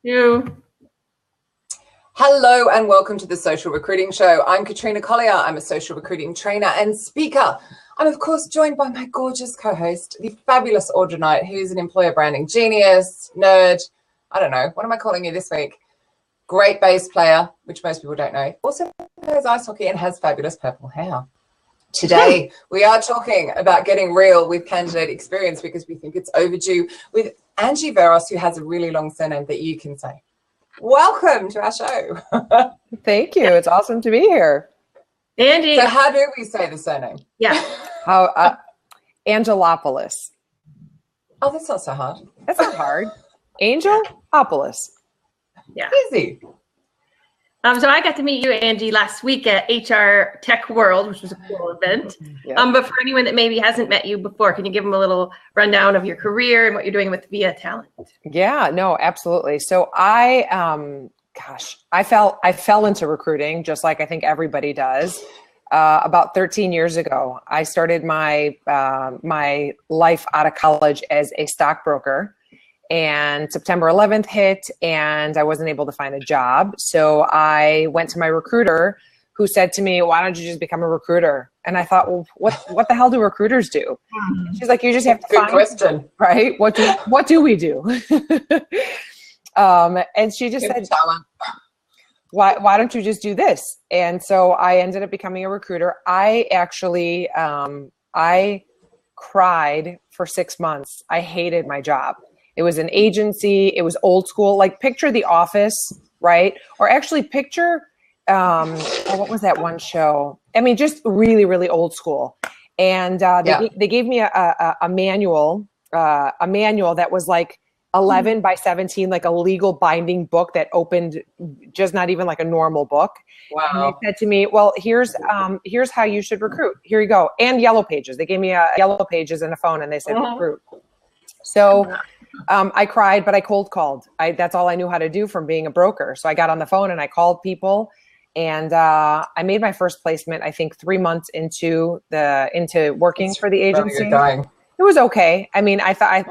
You. Hello and welcome to the Social Recruiting Show. I'm Katrina Collier. I'm a social recruiting trainer and speaker. I'm of course joined by my gorgeous co-host, the fabulous Audra Knight, who's an employer branding genius, nerd. I don't know, what am I calling you this week? Great bass player, which most people don't know. Also plays ice hockey and has fabulous purple hair. Today, we are talking about getting real with candidate experience because we think it's overdue with Angie Veros, who has a really long surname that you can say. Welcome to our show. Thank you. It's awesome to be here. Angie. So how do we say the surname? Yeah. Angelopoulos. Oh, that's not so hard. That's not hard. Angelopoulos. Yeah. Easy. So I got to meet you, Angie, last week at HR Tech World, which was a cool event. Yeah. But for anyone that maybe hasn't met you before, can you give them a little rundown of your career and what you're doing with Via Talent? Yeah, no, absolutely. So I fell into recruiting just like I think everybody does. About 13 years ago, I started my life out of college as a stockbroker. And September 11th hit and I wasn't able to find a job. So I went to my recruiter who said to me, why don't you just become a recruiter? And I thought, well, what the hell do recruiters do? She's like, you just have to Good find, question. right? What do we do? And she just said, why don't you just do this? And so I ended up becoming a recruiter. I actually, I cried for 6 months. I hated my job. It was an agency. It was old school. Like picture The Office, right? Or actually picture, what was that one show? I mean, just really, really old school. And they gave me a manual that was like 11 by 17, like a legal binding book that opened just not even like a normal book. Wow. And they said to me, well, here's how you should recruit. Here you go. And Yellow Pages. They gave me Yellow Pages and a phone and they said, recruit. So I cried, but I cold called. That's all I knew how to do from being a broker. So I got on the phone and I called people and I made my first placement, I think 3 months into working for the agency. It was okay. I mean, I thought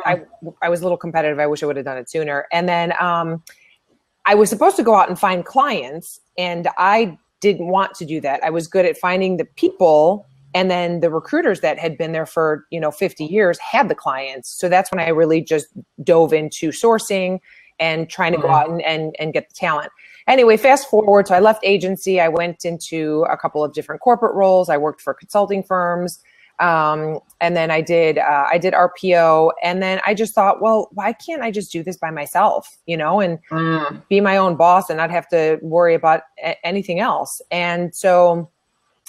I was a little competitive. I wish I would have done it sooner. And then I was supposed to go out and find clients and I didn't want to do that. I was good at finding the people. And then the recruiters that had been there for, 50 years had the clients. So that's when I really just dove into sourcing and trying to go out and get the talent. Anyway, fast forward. So I left agency. I went into a couple of different corporate roles. I worked for consulting firms. And then I did RPO. And then I just thought, well, why can't I just do this by myself, and be my own boss and not have to worry about anything else. And so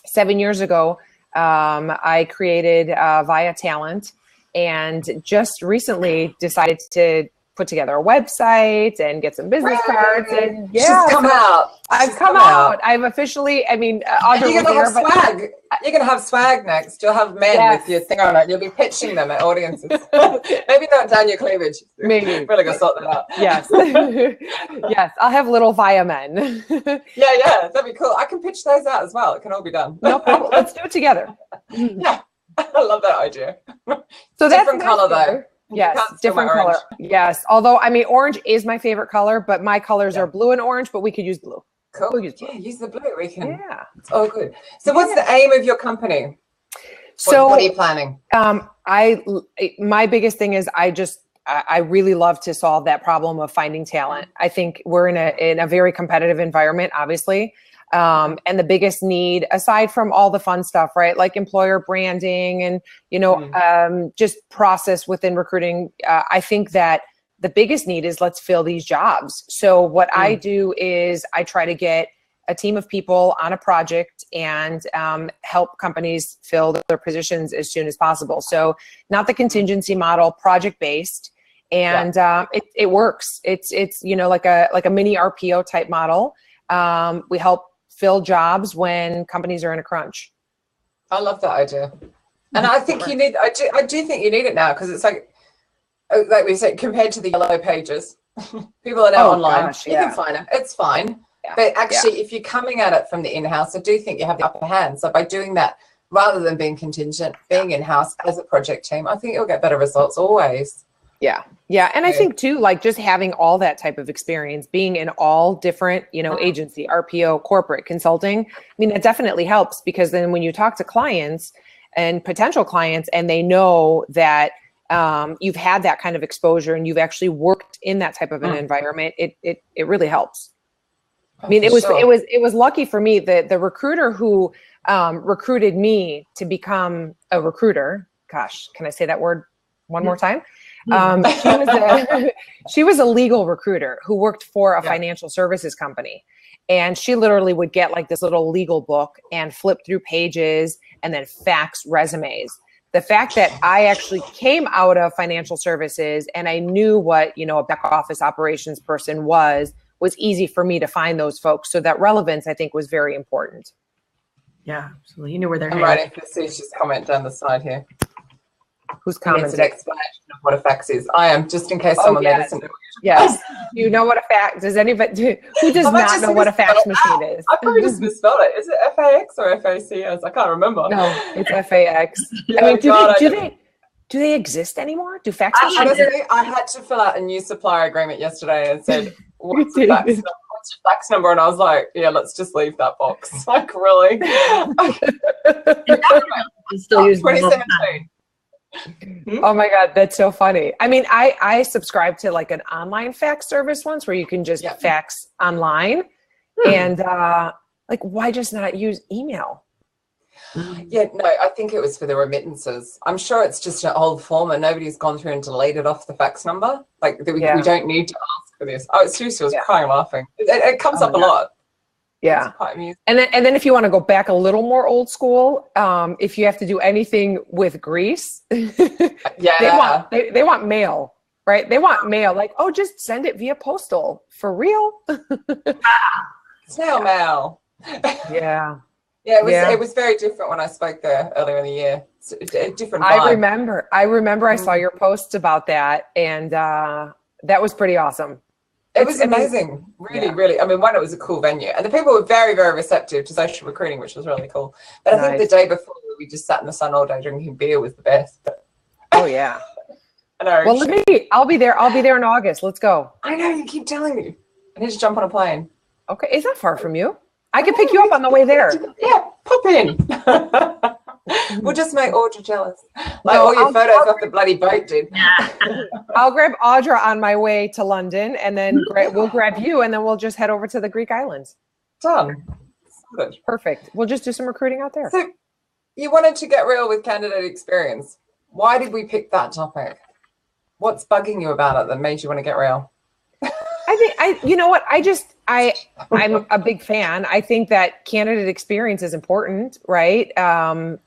7 years ago, I created Via Talent and just recently decided to put together a website and get some business cards. And yeah, She's come out. I've come out. I've officially, Audra, you're going to have swag. You're going to have swag next. You'll have men with your thing on it. You'll be pitching them at audiences. Maybe not down your cleavage. Maybe. Really going to sort that out. Yes. Yes. I'll have little Via men. Yeah. That'd be cool. I can pitch those out as well. It can all be done. No problem. Let's do it together. Yeah. I love that idea. So that's different color though. Yes, different color. Yes. Although, orange is my favorite color, but my colors are blue and orange, but we could use blue. Cool. We'll use blue. Yeah, use the blue. We can. Yeah. It's all good. So what's the aim of your company? So what are you planning? My biggest thing is I really love to solve that problem of finding talent. I think we're in a very competitive environment, obviously. And the biggest need, aside from all the fun stuff, right? Like employer branding and, just process within recruiting. I think that the biggest need is let's fill these jobs. So what I do is I try to get a team of people on a project and help companies fill their positions as soon as possible. So not the contingency model, project-based. And it works. It's like a mini RPO type model. We help fill jobs when companies are in a crunch. I love that idea. And I think I do think you need it now because it's like we said, compared to the Yellow Pages, people are now online. Gosh, you can find it. It's fine. Yeah. But actually, if you're coming at it from the in-house, I do think you have the upper hand. So by doing that, rather than being contingent, being in-house as a project team, I think you'll get better results always. Yeah. Yeah. And I think too, like just having all that type of experience, being in all different, you know, agency, RPO, corporate, consulting, I mean, that definitely helps, because then when you talk to clients and potential clients and they know that you've had that kind of exposure and you've actually worked in that type of an environment, it really helps. I mean, it was lucky for me that the recruiter who recruited me to become a recruiter, gosh, can I say that word one more time? She was a legal recruiter who worked for a financial services company. And she literally would get like this little legal book and flip through pages and then fax resumes. The fact that I actually came out of financial services and I knew what, you know, a back office operations person was easy for me to find those folks. So that relevance, I think, was very important. Yeah, absolutely. You knew where they're I'm writing facetious comment down the side here. Who's commenting? It's an explanation of what a fax is. I am, just in case someone there doesn't know. Yes. You know what a fax, does anybody, who does not know what a fax machine is? I probably just misspelled it. Is it FAX or FACS? I can't remember. No, it's FAX. Yeah, I mean, do they exist anymore? Do fax machines? Honestly, I had to fill out a new supplier agreement yesterday and said, what's your fax number? And I was like, yeah, let's just leave that box. Like, really? Still use 2017. Oh my God, that's so funny. I mean, I subscribed to like an online fax service once where you can just fax online. And like, why just not use email? Yeah, no, I think it was for the remittances. I'm sure it's just an old form and nobody's gone through and deleted off the fax number. Like, we don't need to ask for this. Oh, seriously, I was crying laughing. It comes up a lot. Yeah. And then if you want to go back a little more old school, if you have to do anything with Greece, they want mail, right? They want mail. Like, oh, just send it via postal. For real? Snail mail. Yeah. Yeah, it was very different when I spoke there earlier in the year. It's a different vibe. I remember I saw your posts about that, and that was pretty awesome. It was amazing. Really. I mean, one, it was a cool venue. And the people were very, very receptive to social recruiting, which was really cool. But I think the day before, we just sat in the sun all day drinking beer was the best. But oh, yeah. I know. Well, I'll be there. I'll be there in August. Let's go. I know. You keep telling me. I need to jump on a plane. Okay. Is that far from you? I can pick you up on the way there. Yeah. Pop in. We'll just make Audra jealous. Like all your photos off the bloody boat did. I'll grab Audra on my way to London, and then we'll grab you, and then we'll just head over to the Greek islands. Done. Good. Perfect. We'll just do some recruiting out there. So you wanted to get real with candidate experience. Why did we pick that topic? What's bugging you about it that made you want to get real? You know what? I'm a big fan. I think that candidate experience is important, right?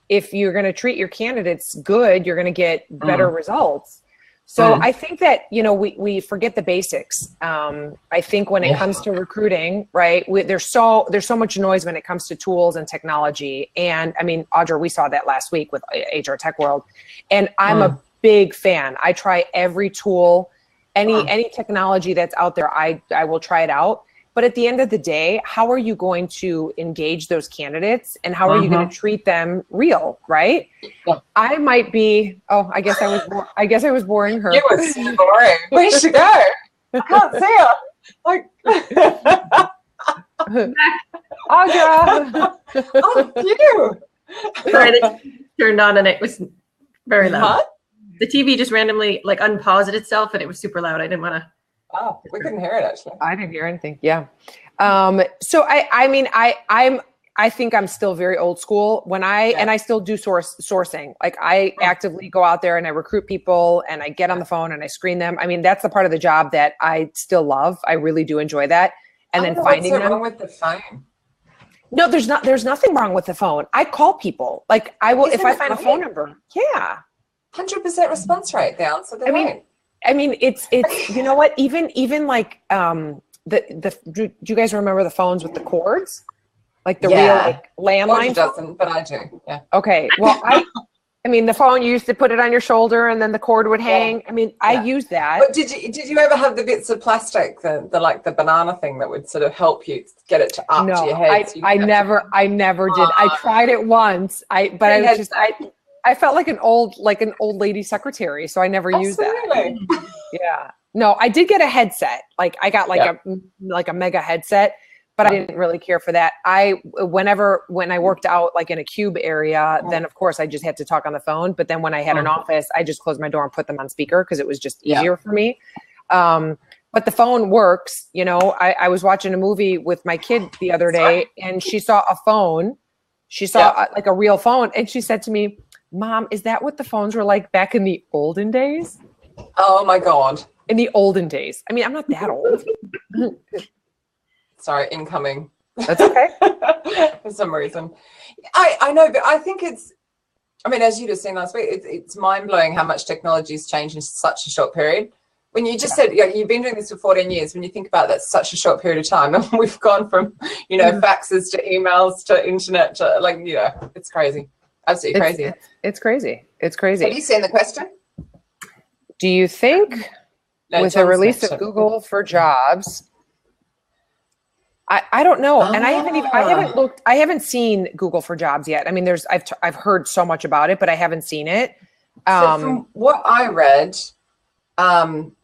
If you're going to treat your candidates good, you're going to get better results. So I think that, you know, we forget the basics. I think when it comes to recruiting, right, there's so much noise when it comes to tools and technology. And I mean, Audra, we saw that last week with HR Tech World. And I'm a big fan. I try every tool, any technology that's out there, I will try it out. But at the end of the day, how are you going to engage those candidates, and how are you going to treat them real, right? I might be. Oh, I guess I was boring her. You were so boring. Where should go? I can't see her. Like, Audra. Oh, you. Sorry, they turned on and it was very loud. What? The TV just randomly like unpaused itself, and it was super loud. I didn't want to. Oh, we couldn't hear it actually. I didn't hear anything. Yeah. So I think I'm still very old school and I still do sourcing. Like I actively go out there and I recruit people and I get on the phone and I screen them. I mean, that's the part of the job that I still love. I really do enjoy that. And then finding them. What's wrong with the phone? No, there's nothing wrong with the phone. I call people. Like I will, if I find a phone number. Yeah. 100% response rate down. So I mean, it's you know what? Even like do you guys remember the phones with the cords, like the real like landline? Doesn't, but I do. Yeah. Okay. Well, I mean, the phone, you used to put it on your shoulder and then the cord would hang. I mean, I use that. But did you ever have the bits of plastic, the like the banana thing that would sort of help you get it to your head? I never did. I tried it once. I felt like an old lady secretary, so I never used that. Yeah. No, I did get a headset. Like I got a mega headset, but I didn't really care for that. When I worked out like in a cube area, then of course I just had to talk on the phone. But then when I had an office, I just closed my door and put them on speaker because it was just easier for me. But the phone works. You know, I was watching a movie with my kid the other day and she saw a phone. She saw like a real phone. And she said to me, Mom, is that what the phones were like back in the olden days? Oh my God. In the olden days. I mean, I'm not that old. Sorry, incoming. That's okay. For some reason. I know, but I think it's, I mean, as you just seen last week, it's mind-blowing how much technology has changed in such a short period. When you just said, you've been doing this for 14 years, when you think about that, such a short period of time, and we've gone from, faxes to emails to internet to it's crazy. Absolutely crazy. It's crazy. It's crazy. Have you seen the question? Do you think with the release of Google for Jobs, I don't know. And I haven't seen Google for Jobs yet. I mean, I've heard so much about it, but I haven't seen it. So from what I read, I'm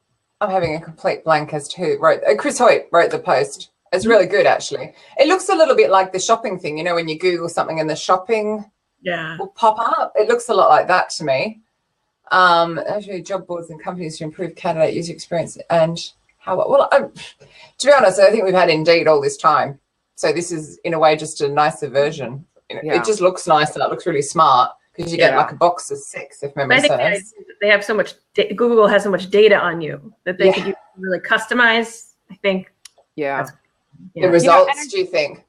having a complete blank as to who wrote. Chris Hoyt wrote the post. It's really good, actually. It looks a little bit like the shopping thing. You know, when you Google something and the shopping will pop up. It looks a lot like that to me. Actually, job boards and companies to improve candidate user experience and how well. To be honest, I think we've had Indeed all this time. So this is, in a way, just a nicer version. It just looks nice and it looks really smart. Because you get like a box of 6, if memory serves. They have so much. Google has so much data on you that they could really customize. I think. Yeah. The results. Do you think?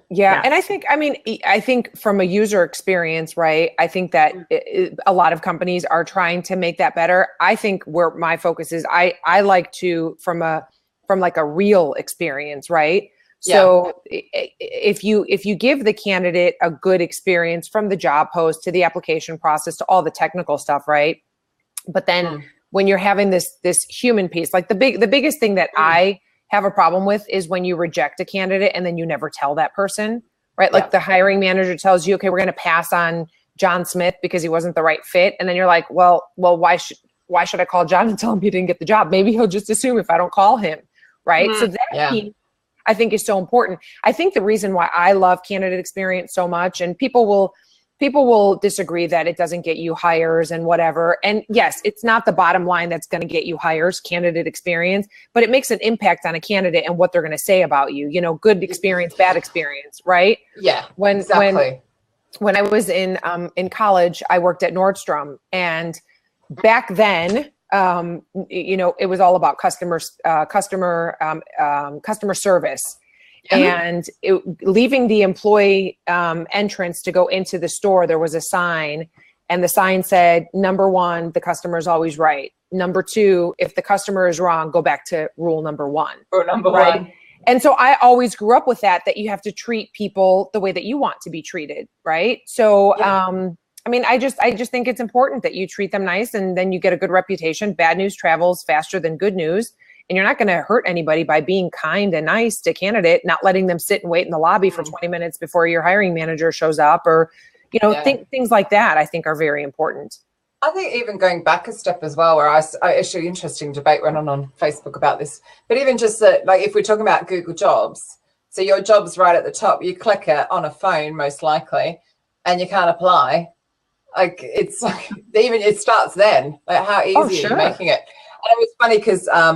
Yeah, and I think from a user experience, right? I think that a lot of companies are trying to make that better. I think where my focus is, I like to from like a real experience, right? So if you give the candidate a good experience from the job post to the application process to all the technical stuff, right? But then when you're having this human piece, like the biggest thing that I have a problem with is when you reject a candidate and then you never tell that person, right? Like the hiring manager tells you, okay, we're going to pass on John Smith because he wasn't the right fit, and then you're like, well, why should I call John and tell him he didn't get the job? Maybe he'll just assume if I don't call him, right? So that piece, I think, is so important. I think the reason why I love candidate experience so much, and people will disagree that it doesn't get you hires and whatever. And yes, it's not the bottom line that's going to get you hires, candidate experience, but it makes an impact on a candidate and what they're going to say about you. You know, good experience, bad experience, right? Yeah, when I was in college, I worked at Nordstrom, and back then, it was all about customer service, and leaving the employee entrance to go into the store. There was a sign, and the sign said, number 1, the customer is always right. Number 2, if the customer is wrong, go back to rule number 1. Or number 1. And so I always grew up with that you have to treat people the way that you want to be treated. Right. So, I mean, I just think it's important that you treat them nice, and then you get a good reputation. Bad news travels faster than good news, and you're not going to hurt anybody by being kind and nice to candidate, not letting them sit and wait in the lobby for 20 minutes before your hiring manager shows up, or, things like that, I think, are very important. I think even going back a step as well, where I actually interesting debate went on Facebook about this, but even just that, like if we're talking about Google Jobs, so your job's right at the top, you click it on a phone most likely, and you can't apply. Like it's like even it starts then. Like how easy are you making it? And it was funny because I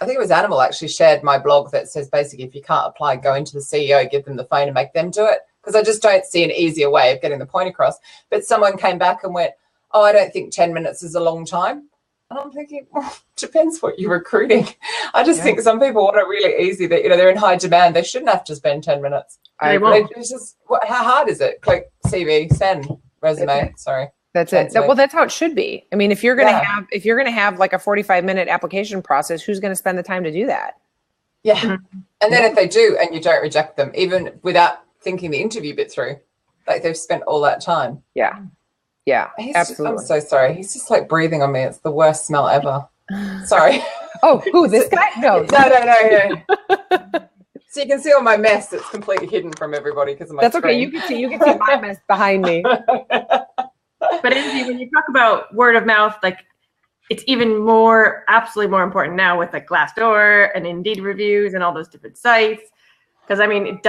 think it was Animal actually shared my blog that says basically if you can't apply, go into the CEO, give them the phone and make them do it. Because I just don't see an easier way of getting the point across. But someone came back and went, oh, I don't think 10 minutes is a long time. And I'm thinking, well, depends what you're recruiting. I just think some people want it really easy that, they're in high demand. They shouldn't have to spend 10 minutes. It's just, how hard is it? Click CV, send. Resume. Sorry. That's it. Well, that's how it should be. I mean, if you're going to have like a 45-minute application process, who's going to spend the time to do that? Yeah. And then if they do, and you don't reject them, even without thinking the interview bit through, like they've spent all that time. Yeah. Yeah. Absolutely. I'm so sorry. He's just like breathing on me. It's the worst smell ever. Sorry. Oh, who? This guy? No. No. So you can see all my mess that's completely hidden from everybody because of my That's screen. okay. You can see my mess behind me. But Angie, when you talk about word of mouth, like it's even more, absolutely more important now with like Glassdoor and Indeed reviews and all those different sites. Because I mean,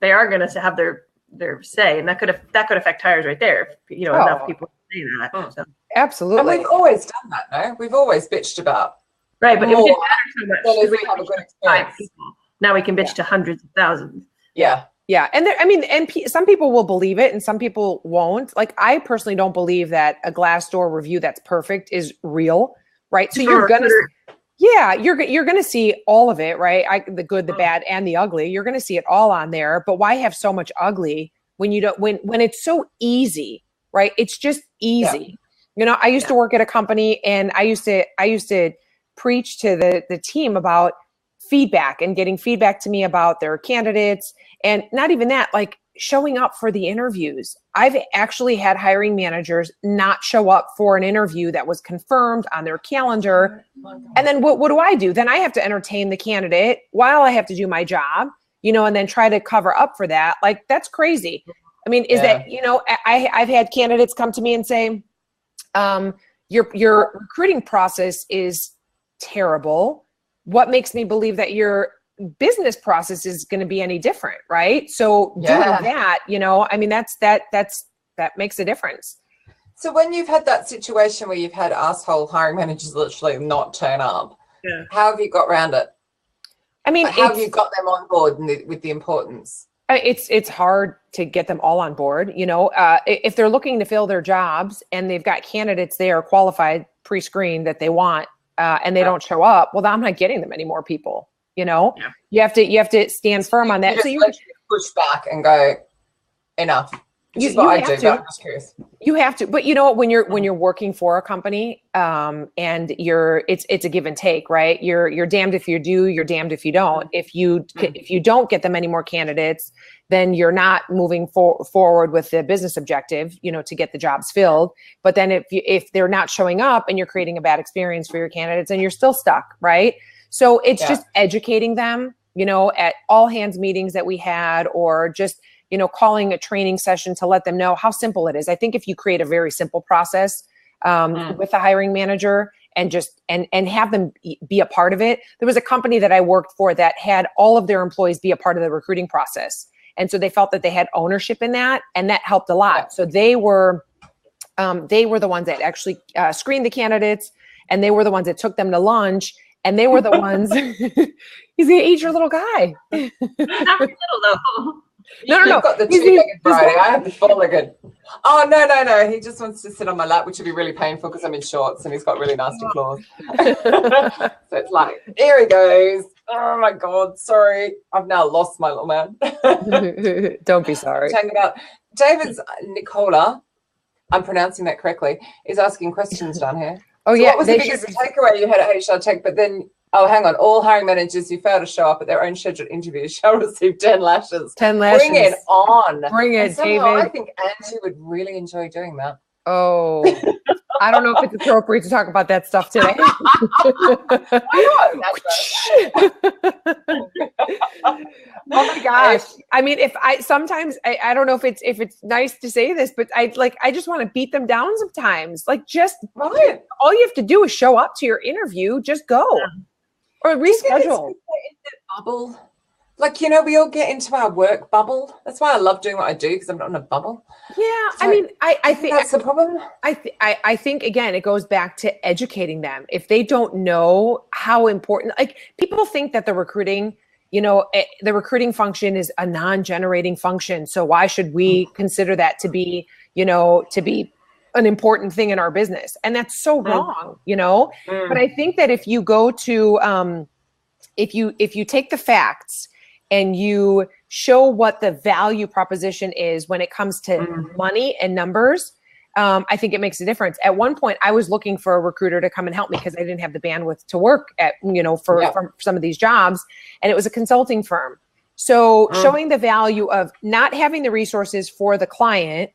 they are going to have their say, and that could affect hires right there. If, enough people say that. So. Absolutely. And we've always done that, no? We've always bitched about. Right, but it didn't matter so much. If we have a good experience. Now we can bitch to hundreds of thousands. Yeah. Yeah. And some people will believe it and some people won't. Like, I personally don't believe that a Glassdoor review that's perfect is real, right? So you're going to see all of it, right? The good, the bad, and the ugly. You're going to see it all on there. But why have so much ugly when you don't, when it's so easy, right? It's just easy. Yeah. I used to work at a company, and I used to preach to the team about feedback and getting feedback to me about their candidates. And not even that, like showing up for the interviews. I've actually had hiring managers not show up for an interview that was confirmed on their calendar. And then what do I do? Then I have to entertain the candidate while I have to do my job, and then try to cover up for that. Like, that's crazy. I mean, that, I've had candidates come to me and say, your recruiting process is terrible. What makes me believe that your business process is going to be any different, right? So doing that, that makes a difference. So when you've had that situation where you've had asshole hiring managers literally not turn up, how have you got around it? I mean, how have you got them on board with the importance? It's hard to get them all on board. If they're looking to fill their jobs and they've got candidates there qualified, pre-screened that they want, and they don't show up, well, I'm not getting them any more people. You have to stand firm on that. So you push back and go, enough. Which is what I do. But I'm just curious. You have to, but when you're working for a company, and it's a give and take, right? You're damned if you do, you're damned if you don't. If you don't get them any more candidates, then you're not moving forward with the business objective, to get the jobs filled. But then if they're not showing up and you're creating a bad experience for your candidates, and you're still stuck, right? So it's just educating them, at all hands meetings that we had, or just, calling a training session to let them know how simple it is. I think if you create a very simple process with the hiring manager and just, and have them be a part of it. There was a company that I worked for that had all of their employees be a part of the recruiting process. And so they felt that they had ownership in that, and that helped a lot. Yeah. So they were the ones that actually screened the candidates, and they were the ones that took them to lunch. And they were the ones, he's the 8-year little guy. Not little though. No. You've got the 2-legged variety. I have the 4-legged. Oh, no. He just wants to sit on my lap, which would be really painful because I'm in shorts and he's got really nasty claws. So it's like, here he goes. Oh my God, sorry. I've now lost my little man. Don't be sorry. David's Nicola, I'm pronouncing that correctly, is asking questions down here. Oh, so what was the biggest takeaway you had at HR Tech? But then, hang on. All hiring managers who fail to show up at their own scheduled interviews shall receive 10 lashes. 10 lashes. Bring it on. Bring it, David. I think Angie would really enjoy doing that. Oh, I don't know if it's appropriate to talk about that stuff today. Oh my gosh. I mean, sometimes I don't know if it's nice to say this, but I just want to beat them down sometimes. Like, just right. All you have to do is show up to your interview, just go. Or reschedule. Bubble. Like, we all get into our work bubble. That's why I love doing what I do, because I'm not in a bubble. Yeah. So I think that's the problem. I think, again, it goes back to educating them. If they don't know how important, like, people think that the recruiting function is a non-generating function. So why should we consider that to be an important thing in our business? And that's so wrong, But I think that if you go to, if you take the facts and you show what the value proposition is when it comes to money and numbers, I think it makes a difference. At one point, I was looking for a recruiter to come and help me because I didn't have the bandwidth to work at, for some of these jobs. And it was a consulting firm. So showing the value of not having the resources for the client,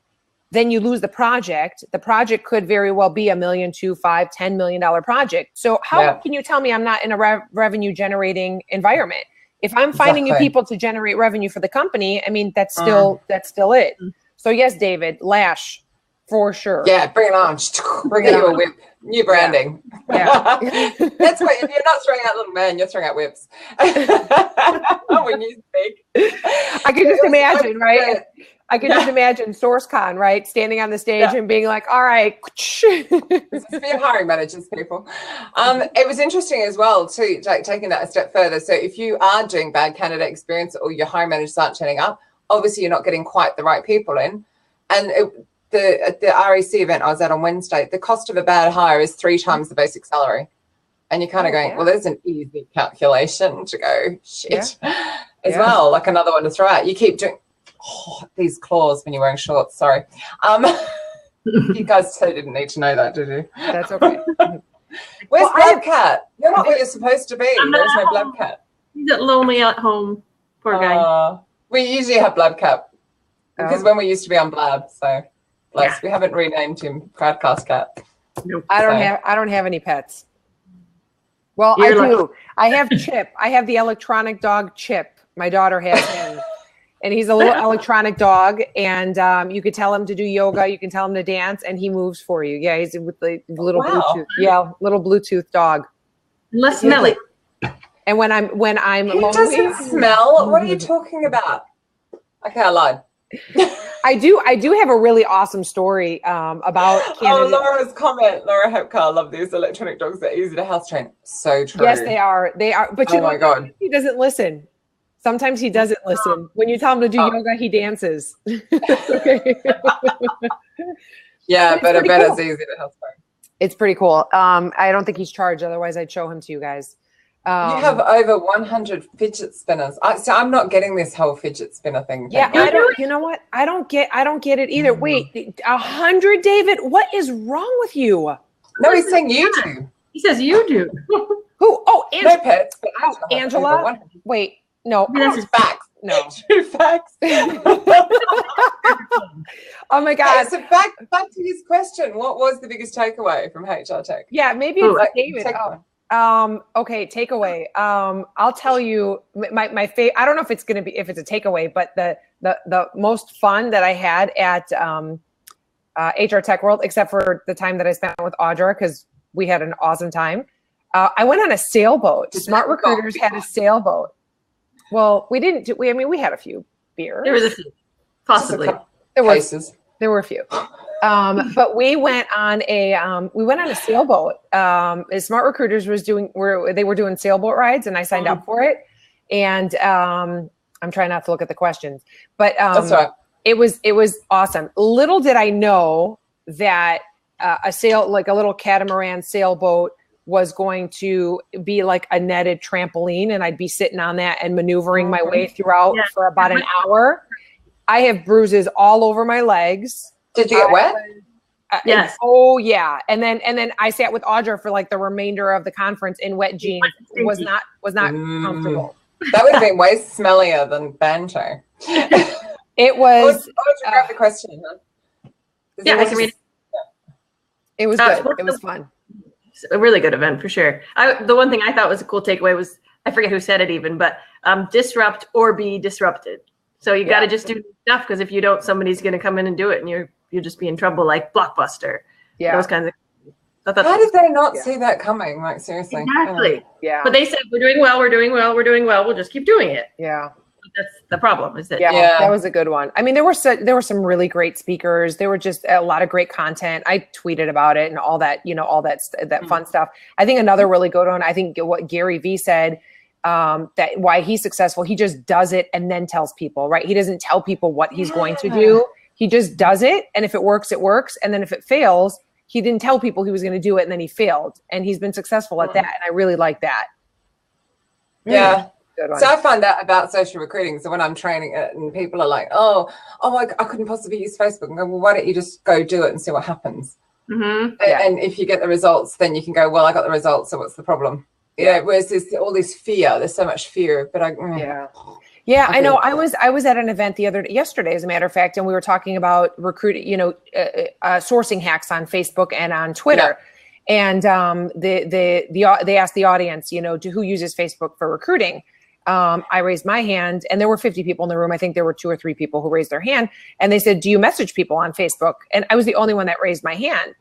then you lose the project. The project could very well be $1 million, $2 million, $5 million, $10 million project. So how can you tell me I'm not in a revenue generating environment? If I'm finding you people to generate revenue for the company, I mean, that's still it. So yes, David, lash. for sure. Yeah, bring it on. Bring it you a whip. New branding. Yeah. That's what, if you're not throwing out little men, you're throwing out whips. When you speak. I can just imagine, right? I can just imagine SourceCon, right? Standing on the stage and being like, all right. This is for your hiring managers, people. It was interesting as well, too, like taking that a step further. So if you are doing bad candidate experience or your hiring managers aren't turning up, obviously you're not getting quite the right people in. And at the REC event I was at on Wednesday, the cost of a bad hire is 3 times the basic salary. And you're kind of going, well, there's an easy calculation to go, shit, as well. Like another one to throw out. You keep doing these claws when you're wearing shorts. Sorry. You guys totally didn't need to know that, did you? That's okay. Where's Blabcat? You're not what you're supposed to be. There's no Blabcat. He's lonely at home. Poor guy. We usually have Blabcat because when we used to be on Blab, so bless. We haven't renamed him Crowdcast Cat. Nope. I don't have any pets. Well, I do. I have Chip. I have the electronic dog Chip. My daughter has him. And he's a little electronic dog, and you could tell him to do yoga. You can tell him to dance, and he moves for you. Yeah, he's with the little Bluetooth. Yeah, little Bluetooth dog. Less smelly. And when I'm he lonely, doesn't smell. What are you talking about? Okay, I lied. I do have a really awesome story about Canada. Laura's comment. Laura Hepcar, I love these electronic dogs. They're easy to house train. So true. Yes, they are. They are. But you know, my God, he doesn't listen. Sometimes he doesn't listen. When you tell him to do yoga, he dances. Okay. Yeah, but I bet it's easy to house train. It's pretty cool. I don't think he's charged. Otherwise, I'd show him to you guys. You have over 100 fidget spinners. So I'm not getting this whole fidget spinner thing. Yeah, I don't. You know what? I don't get it either. Wait, 100, David? What is wrong with you? No, he's saying you do. He says you do. Who? Oh, Angela. No pets. But Angela. Wait, no. This is facts. No. True facts. Oh my God. So back to his question. What was the biggest takeaway from HR Tech? Yeah, maybe it's David. Okay, takeaway. I'll tell you my favorite. I don't know if it's going to be, if it's a takeaway, but the most fun that I had at HR Tech World, except for the time that I spent with Audra, because we had an awesome time. I went on a sailboat. Smart Recruiters had a sailboat. Well, we didn't do, we had a few beers. There was a few, possibly. There were a few. But we went on a sailboat. Smart Recruiters they were doing sailboat rides, and I signed up for it. And I'm trying not to look at the questions, but that's right. It was awesome. Little did I know that a little catamaran sailboat was going to be like a netted trampoline, and I'd be sitting on that and maneuvering my way throughout for about an hour. I have bruises all over my legs. Did you get wet? Yes. Oh yeah. And then I sat with Audra for like the remainder of the conference in wet jeans. It was not comfortable. That would have been way smellier than banjo. It was. Audra, grab the question. Huh? Yeah, I can read it. It was good. It was fun. A really good event for sure. The one thing I thought was a cool takeaway was, I forget who said it even, but disrupt or be disrupted. So you got to just do stuff, because if you don't, somebody's going to come in and do it, and you'll just be in trouble, like Blockbuster. Yeah, those kinds of. How did they not see that coming? Like, seriously. Exactly. Yeah. But they said, we're doing well. We'll just keep doing it. Yeah. That's the problem. Is that? Yeah, that was a good one. I mean, there were some really great speakers. There were just a lot of great content. I tweeted about it and all that, all that fun stuff. I think another really good one, I think what Gary Vee said, that why he's successful, he just does it and then tells people, right? He doesn't tell people what he's going to do. He just does it. And if it works, it works. And then if it fails, he didn't tell people he was going to do it, and then he failed. And he's been successful at that. And I really like that. Yeah. So I find that about social recruiting. So when I'm training it and people are like, I couldn't possibly use Facebook. And go, well, why don't you just go do it and see what happens? Mm-hmm. And if you get the results, then you can go, well, I got the results, so what's the problem? Yeah. Whereas there's all this fear. There's so much fear. But I know. I was at an event yesterday, as a matter of fact, and we were talking about recruiting, sourcing hacks on Facebook and on Twitter. Yeah. And they asked the audience, who uses Facebook for recruiting. I raised my hand, and there were 50 people in the room. I think there were 2 or 3 people who raised their hand, and they said, do you message people on Facebook? And I was the only one that raised my hand.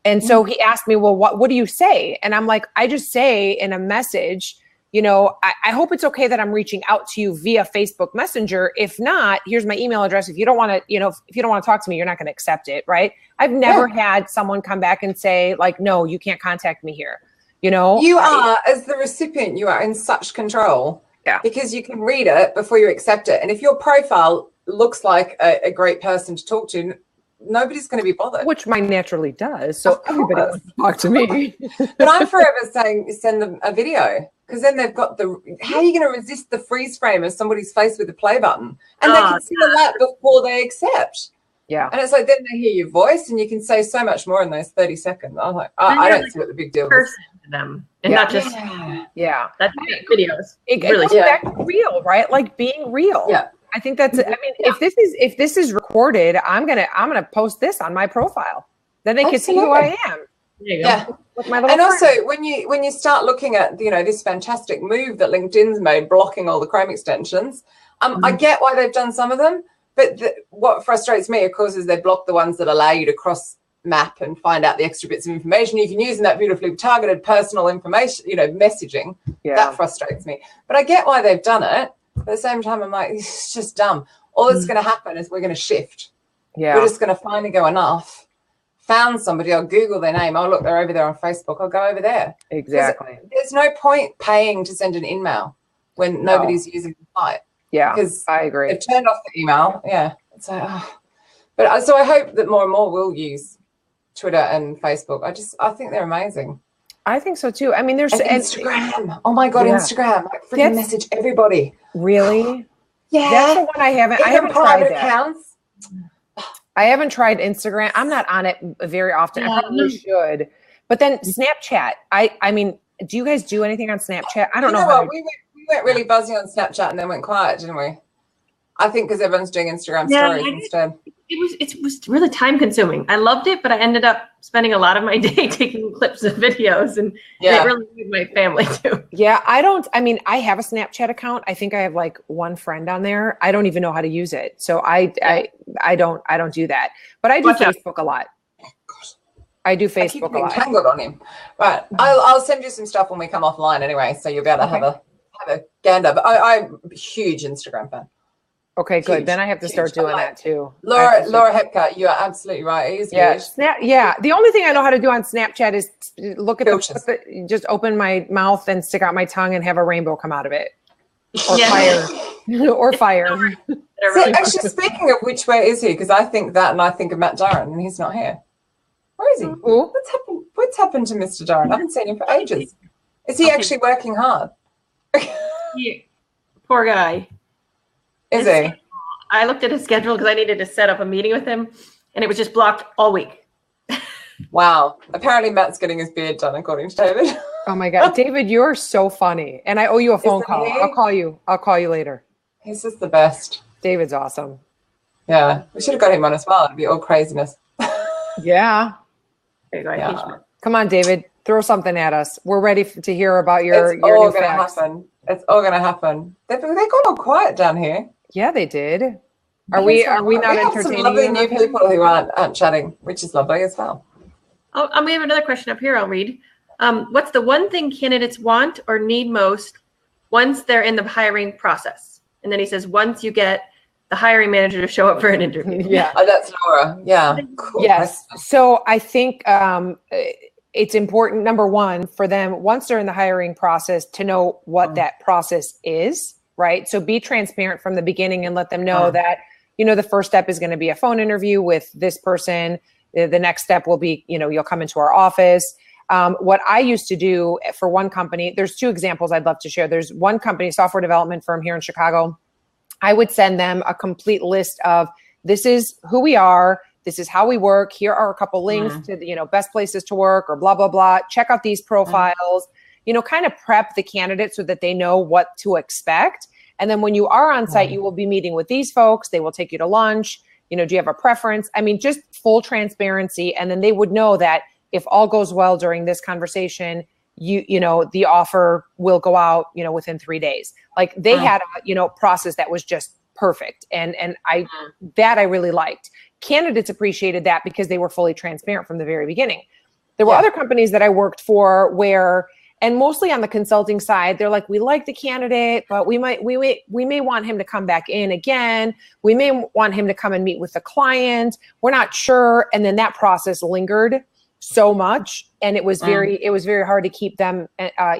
And so he asked me, well, what do you say? And I'm like, I just say in a message, I hope it's okay that I'm reaching out to you via Facebook Messenger. If not, here's my email address. If you don't want to, if you don't want to talk to me, you're not going to accept it. Right. I've never had someone come back and say like, no, you can't contact me here. You are, as the recipient, you are in such control. Yeah. Because you can read it before you accept it. And if your profile looks like a great person to talk to, nobody's going to be bothered. Which mine naturally does. So everybody wants to talk to me. But I'm forever saying send them a video, because then they've got how are you going to resist the freeze frame of somebody's face with the play button? And they can see that before they accept. Yeah. And it's like, then they hear your voice and you can say so much more in those 30 seconds. I'm like, I don't see what the big deal is. To them and not just that's videos. It really goes back to real, right? Like being real. Yeah. I think that's, I mean, if this is recorded, I'm going to post this on my profile. Then they can see who I am. Yeah. With my little and friend. also when you start looking at, this fantastic move that LinkedIn's made, blocking all the Chrome extensions, I get why they've done some of them, but what frustrates me, of course, is they block the ones that allow you to cross map and find out the extra bits of information you can use in that beautifully targeted personal information, messaging. That frustrates me. But I get why they've done it. At the same time, I'm like, it's just dumb. All that's going to happen is we're going to shift. Yeah. We're just going to finally go enough. Found somebody, I'll Google their name. Oh, look, they're over there on Facebook. I'll go over there. Exactly. There's no point paying to send an email when nobody's using the site. Yeah, because I agree. They've turned off the email. Yeah. It's like, But so I hope that more and more will use Twitter and Facebook. I think they're amazing. I think so too. I mean, there's Instagram. Oh my God, Instagram. Like freaking message everybody. Really? Yeah. That's the one I haven't tried that. Accounts. I haven't tried Instagram. I'm not on it very often. I probably should. But then Snapchat. I mean, do you guys do anything on Snapchat? I don't know. What? We went really buzzy on Snapchat and then went quiet, didn't we? I think because everyone's doing Instagram stories instead. It was really time consuming. I loved it, but I ended up spending a lot of my day taking clips of videos, and it really made my family too. Yeah, I have a Snapchat account. I think I have like one friend on there. I don't even know how to use it. So I don't do that. But I do Facebook a lot. I do Facebook a lot. Tangled on him. Right. I'll send you some stuff when we come offline anyway, so you'll be able to have a gander. But I'm a huge Instagram fan. Okay, good. Then I have to start doing that too. Laura Hepka, you are absolutely right. The only thing I know how to do on Snapchat is look at just open my mouth and stick out my tongue and have a rainbow come out of it. Or fire. Or fire. So actually, speaking of which, where is he? Because I think that and I think of Matt Darren and he's not here. Where is he? Ooh. What's happened to Mr. Darren? I haven't seen him for ages. Is he actually working hard? Poor guy. Is he? I looked at his schedule because I needed to set up a meeting with him, and it was just blocked all week. Wow. Apparently Matt's getting his beard done, according to David. Oh my God. David, you're so funny. And I owe you a phone call. I'll call you later. He's just the best. David's awesome. Yeah. We should have got him on as well. It'd be all craziness. Yeah. Come on, David. Throw something at us. We're ready to hear about your It's all new going to facts. happen. It's all going to happen. They got all quiet down here. Yeah, they did. Are we not entertaining? Some lovely new people who aren't chatting, which is lovely as well. We have another question up here. I'll read. What's the one thing candidates want or need most once they're in the hiring process? And then he says, once you get the hiring manager to show up for an interview. Yeah. Oh, that's Laura. Yeah. Cool. Yes. So I think it's important, number one, for them, once they're in the hiring process, to know what that process is, right? So be transparent from the beginning and let them know that, the first step is going to be a phone interview with this person. The next step will be, you'll come into our office. What I used to do for one company, there's two examples I'd love to share. There's one company, software development firm here in Chicago. I would send them a complete list of, this is who we are. This is how we work. Here are a couple links to the, best places to work or blah, blah, blah. Check out these profiles, kind of prep the candidate so that they know what to expect. And then when you are on site, you will be meeting with these folks. They will take you to lunch. Do you have a preference? I mean, just full transparency. And then they would know that if all goes well during this conversation, you know, the offer will go out, you know, within 3 days. Like they had a, you know, process that was just perfect. And I really liked. Candidates appreciated that because they were fully transparent from the very beginning. There were other companies that I worked for where, and mostly on the consulting side, they're like, we like the candidate, but we may want him to come back in again. We may want him to come and meet with the client. We're not sure. And then that process lingered so much, and it was very hard to keep them,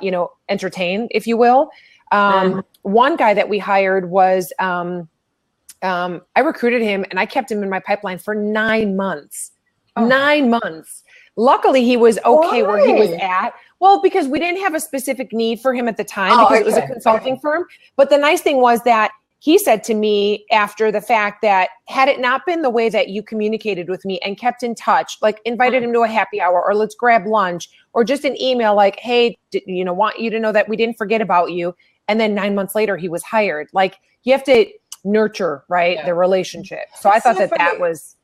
you know, entertained, if you will. One guy that we hired was, I recruited him and I kept him in my pipeline for 9 months. 9 months. Luckily, he was okay where he was at. Well, because we didn't have a specific need for him at the time because it was a consulting firm. But the nice thing was that he said to me after the fact that had it not been the way that you communicated with me and kept in touch, like invited him to a happy hour or let's grab lunch or just an email like, hey, you know, want you to know that we didn't forget about you. And then 9 months later, he was hired. Like you have to nurture, right, the relationship. So I thought that was...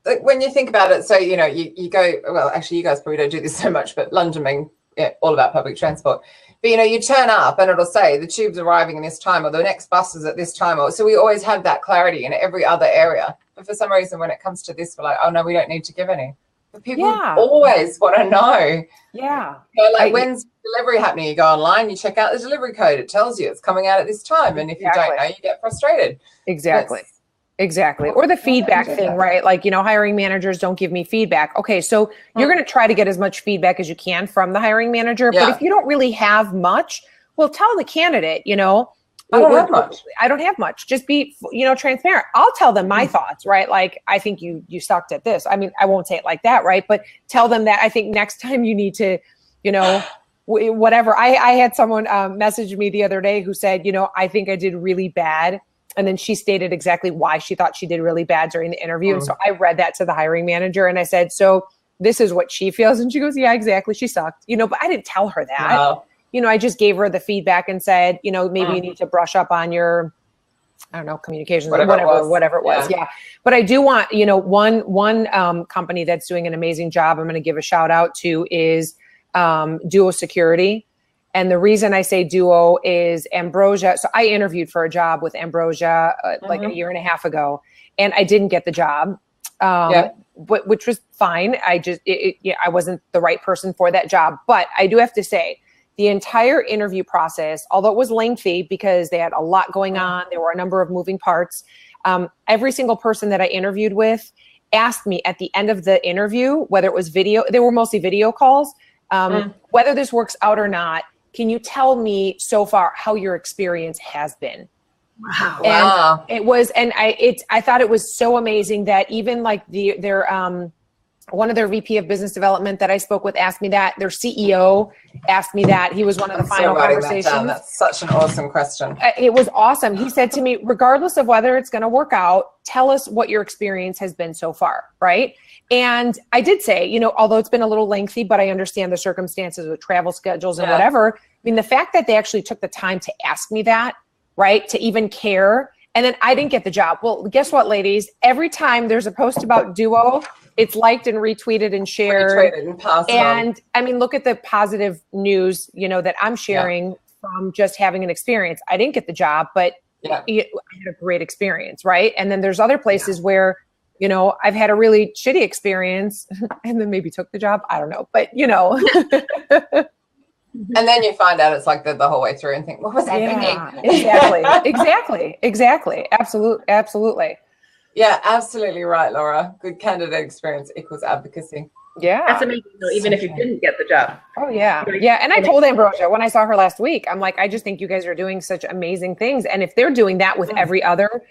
Like when you think about it, so, you know, you go, well, actually, you guys probably don't do this so much, but London being all about public transport. But, you know, you turn up and it'll say the tube's arriving in this time or the next bus is at this time. Or so we always have that clarity in every other area. But for some reason, when it comes to this, we're like, oh, no, we don't need to give any. But people always want to know. Yeah. You know, like when's delivery happening? You go online, you check out the delivery code. It tells you it's coming out at this time. And if you don't know, you get frustrated. Exactly. Exactly. Or the feedback thing, right? Like, you know, hiring managers don't give me feedback. Okay. So you're going to try to get as much feedback as you can from the hiring manager. But if you don't really have much, well, tell the candidate, you know, I don't have much. I don't have much. Just be, you know, transparent. I'll tell them my thoughts, right? Like, I think you sucked at this. I mean, I won't say it like that, right? But tell them that I think next time you need to, you know, whatever. I had someone message me the other day who said, you know, I think I did really bad. And then she stated exactly why she thought she did really bad during the interview. And so I read that to the hiring manager and I said, so this is what she feels. And she goes, yeah, exactly. She sucked, you know, but I didn't tell her that. Wow. You know, I just gave her the feedback and said, you know, maybe you need to brush up on your, I don't know, communications, whatever it was. Yeah. But I do want, you know, one company that's doing an amazing job, I'm going to give a shout out to is Duo Security. And the reason I say Duo is Ambrosia. So I interviewed for a job with Ambrosia like a year and a half ago, and I didn't get the job, which was fine. I wasn't the right person for that job. But I do have to say, the entire interview process, although it was lengthy because they had a lot going on, there were a number of moving parts. Every single person that I interviewed with asked me at the end of the interview, whether it was video, they were mostly video calls, whether this works out or not. Can you tell me so far how your experience has been? Wow. And it was, and I thought it was so amazing that even like their one of their VP of business development that I spoke with asked me that. Their CEO asked me that. He was one of the final conversations. That's such an awesome question. It was awesome. He said to me, regardless of whether it's going to work out, tell us what your experience has been so far, right? And I did say, you know, although it's been a little lengthy, but I understand the circumstances with travel schedules and whatever. I mean, the fact that they actually took the time to ask me that, right, to even care, and then I didn't get the job. Well, guess what, ladies? Every time there's a post about Duo, it's liked and retweeted and shared. And I mean, look at the positive news, you know, that I'm sharing from just having an experience. I didn't get the job, but I had a great experience, right? And then there's other places where, you know, I've had a really shitty experience and then maybe took the job. I don't know, but you know. And then you find out it's like the whole way through and think, what was I thinking? Exactly. Absolutely. Yeah, absolutely right, Laura. Good candidate experience equals advocacy. Yeah. That's amazing, though, even if you didn't get the job. Oh, yeah. Yeah. And I told Ambrosia when I saw her last week, I'm like, I just think you guys are doing such amazing things. And if they're doing that with every other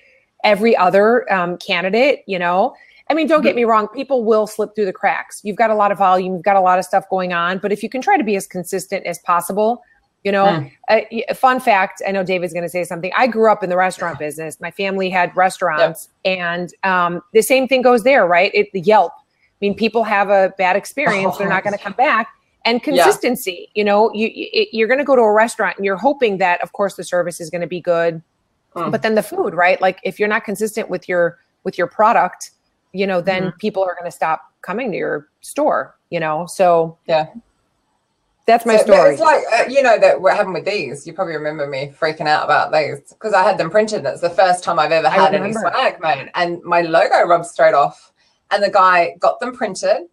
candidate, you know, I mean, don't get me wrong. People will slip through the cracks. You've got a lot of volume. You've got a lot of stuff going on. But if you can try to be as consistent as possible, you know, fun fact, I know David's going to say something. I grew up in the restaurant business. My family had restaurants and the same thing goes there, right? The Yelp. I mean, people have a bad experience. They're not going to come back. And consistency, you know, you're going to go to a restaurant and you're hoping that, of course, the service is going to be good. But then the food, right? Like if you're not consistent with your product, you know, then people are going to stop coming to your store, you know? So That's my So, but story. it's like, you know, that we're having with these. You probably remember me freaking out about these because I had them printed. That's the first time I've ever had any swag made. And my logo rubbed straight off. And the guy got them printed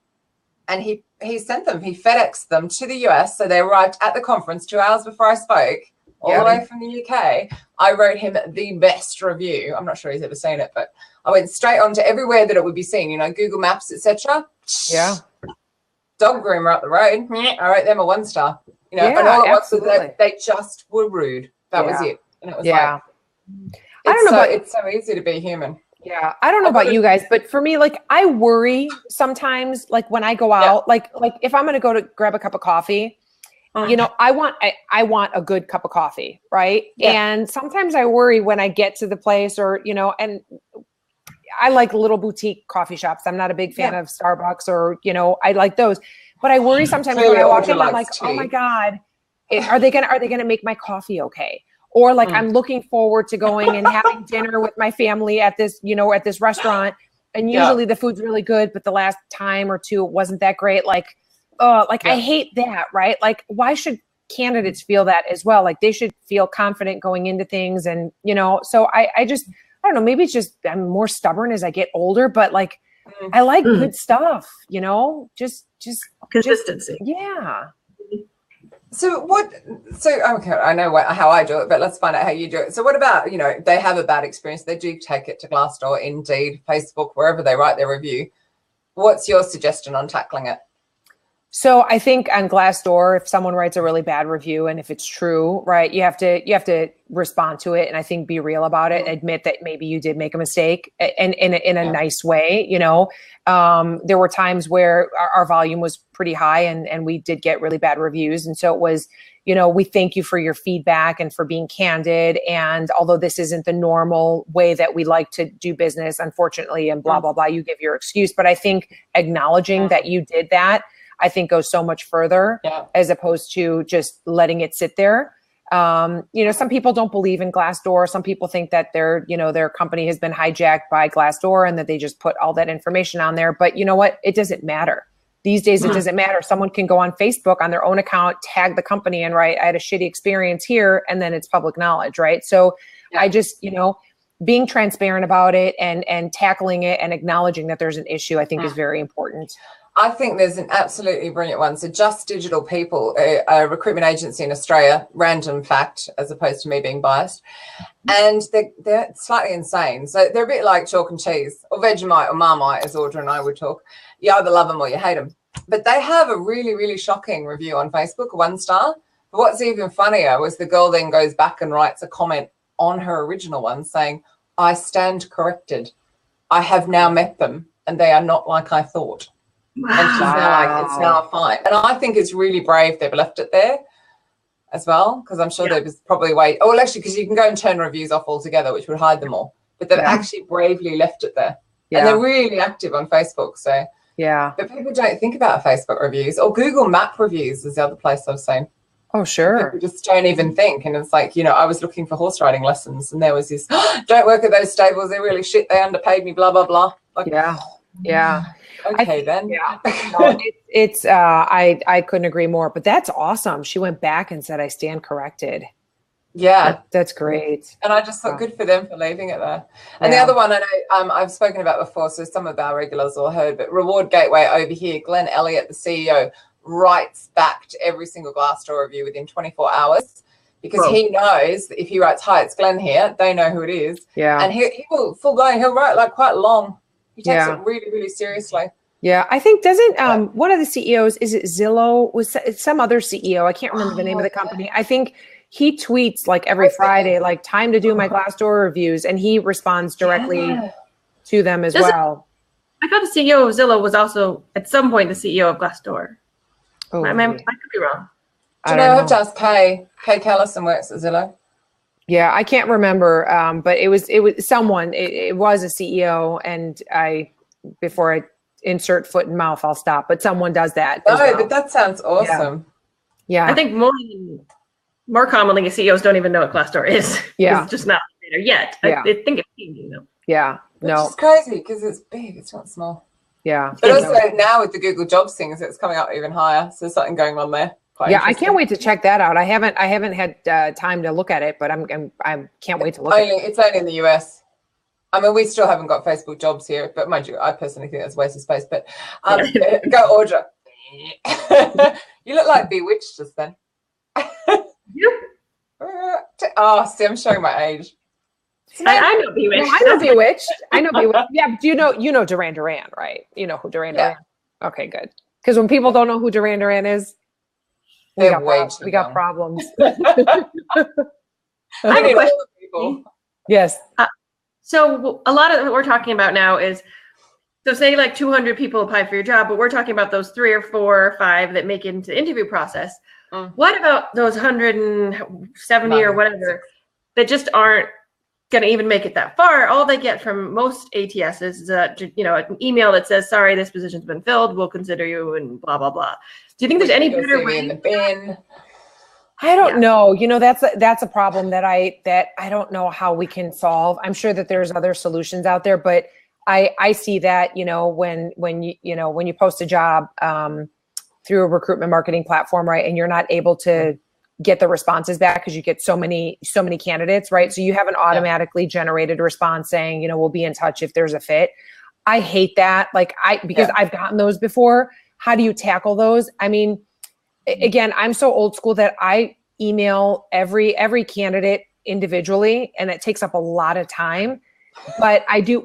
and he sent them. He FedExed them to the US. So they arrived at the conference 2 hours before I spoke, all the way from the UK. I wrote him the best review. I'm not sure he's ever seen it, but I went straight on to everywhere that it would be seen, you know, Google Maps, etc. Yeah. Dog groomer up the road. I wrote them a 1-star. You know, and all it was that they just were rude. That was it. And it was like, I don't know, but it's so easy to be human. Yeah. I don't know about you guys, but for me, like, I worry sometimes, like when I go out, like if I'm going to go to grab a cup of coffee, you know, I want a good cup of coffee. Right. Yeah. And sometimes I worry when I get to the place or, you know, and I like little boutique coffee shops. I'm not a big fan of Starbucks or, you know, I like those, but I worry sometimes when I walk in, I'm like, oh my God, are they going to make my coffee okay? Or like, I'm looking forward to going and having dinner with my family at this, you know, at this restaurant. And usually the food's really good, but the last time or two, it wasn't that great. Like, I hate that, right? Like, why should candidates feel that as well? Like, they should feel confident going into things. And, you know, so I don't know, maybe it's just I'm more stubborn as I get older, but like, I like good stuff, you know, just consistency. Yeah. So okay, I know how I do it, but let's find out how you do it. So what about, you know, they have a bad experience. They do take it to Glassdoor, Indeed, Facebook, wherever they write their review. What's your suggestion on tackling it? So I think on Glassdoor, if someone writes a really bad review and if it's true, right, you have to respond to it and I think be real about it, admit that maybe you did make a mistake and in a nice way, you know. There were times where our volume was pretty high and we did get really bad reviews. And so it was, you know, we thank you for your feedback and for being candid. And although this isn't the normal way that we like to do business, unfortunately, and blah, blah, blah, you give your excuse. But I think acknowledging that you did that, I think goes so much further as opposed to just letting it sit there. You know, some people don't believe in Glassdoor. Some people think that their company has been hijacked by Glassdoor and that they just put all that information on there. But you know what? It doesn't matter. These days, it doesn't matter. Someone can go on Facebook on their own account, tag the company and write, I had a shitty experience here. And then it's public knowledge, right? So I just, you know, being transparent about it and tackling it and acknowledging that there's an issue, I think is very important. I think there's an absolutely brilliant one. So Just Digital People, a recruitment agency in Australia, random fact, as opposed to me being biased. And they're slightly insane. So they're a bit like chalk and cheese or Vegemite or Marmite, as Audra and I would talk. You either love them or you hate them. But they have a really, really shocking review on Facebook, 1-star. But what's even funnier was the girl then goes back and writes a comment on her original one saying, I stand corrected. I have now met them and they are not like I thought. And she's now like, it's now fine. And I think it's really brave they've left it there as well, because I'm sure there was probably a way. Oh, well, actually, because you can go and turn reviews off altogether, which would hide them all. But they've actually bravely left it there. And they're really active on Facebook. So, but people don't think about Facebook reviews or Google Map reviews is the other place I've seen. Oh, sure. People just don't even think. And it's like, you know, I was looking for horse riding lessons and there was this, don't work at those stables. They're really shit. They underpaid me, blah, blah, blah. Like, Okay, then. Yeah. No, I couldn't agree more, but that's awesome. She went back and said, I stand corrected. Yeah. That's great. And I just thought good for them for leaving it there. And the other one I know I've spoken about before, so some of our regulars will heard, but Reward Gateway over here, Glenn Elliott, the CEO, writes back to every single Glassdoor review within 24 hours because he knows that if he writes, hi, it's Glenn here, they know who it is. Yeah. And he will full blown, he'll write like quite long. He takes it really, really seriously. Yeah, I think doesn't one of the CEOs, is it Zillow? Was it's some other CEO? I can't remember the name of the company. I think he tweets like every Friday, like time to do my Glassdoor reviews, and he responds directly to them as well. I thought the CEO of Zillow was also at some point the CEO of Glassdoor. I could be wrong. Do you know, I have to ask Kay Callison works at Zillow. Yeah, I can't remember, but it was someone. It was a CEO, and before I insert foot and mouth, I'll stop. But someone does that. But that sounds awesome. Yeah. I think more commonly CEOs don't even know what Glassdoor is. Yeah, it's just not there yet. I think it's changing though. Yeah, no, it's crazy because it's big. It's not small. Yeah, but also now with the Google Jobs things, it's coming up even higher. So there's something going on there. Yeah, I can't wait to check that out. I haven't had time to look at it, but I can't wait to look at it. It's only in the US. I mean, we still haven't got Facebook jobs here, but mind you, I personally think that's a waste of space. But go, Audra. You look like Bewitched just then. Oh, see, I'm showing my age. I know Bewitched. No, I know Bewitched. I know Bewitched. Yeah, do you know Duran Duran, right? You know who Duran Duran? Okay, good. Because when people don't know who Duran Duran is, we got problems. I have a question. Yes. So a lot of what we're talking about now is, so say like 200 people apply for your job, but we're talking about those 3 or 4 or 5 that make it into the interview process. What about those 170 or whatever that just aren't going to even make it that far? All they get from most ATSs is an email that says, sorry, this position's been filled. We'll consider you and blah, blah, blah. Do you think there's any better way? In the bin? I don't know. You know, that's a problem that I don't know how we can solve. I'm sure that there's other solutions out there, but I see that, when you post a job through a recruitment marketing platform, right, and you're not able to get the responses back because you get so many candidates, right? So you have an automatically generated response saying, we'll be in touch if there's a fit. I hate that. Because I've gotten those before. How do you tackle those? I mean, again, I'm so old school that I email every candidate individually, and it takes up a lot of time. But I do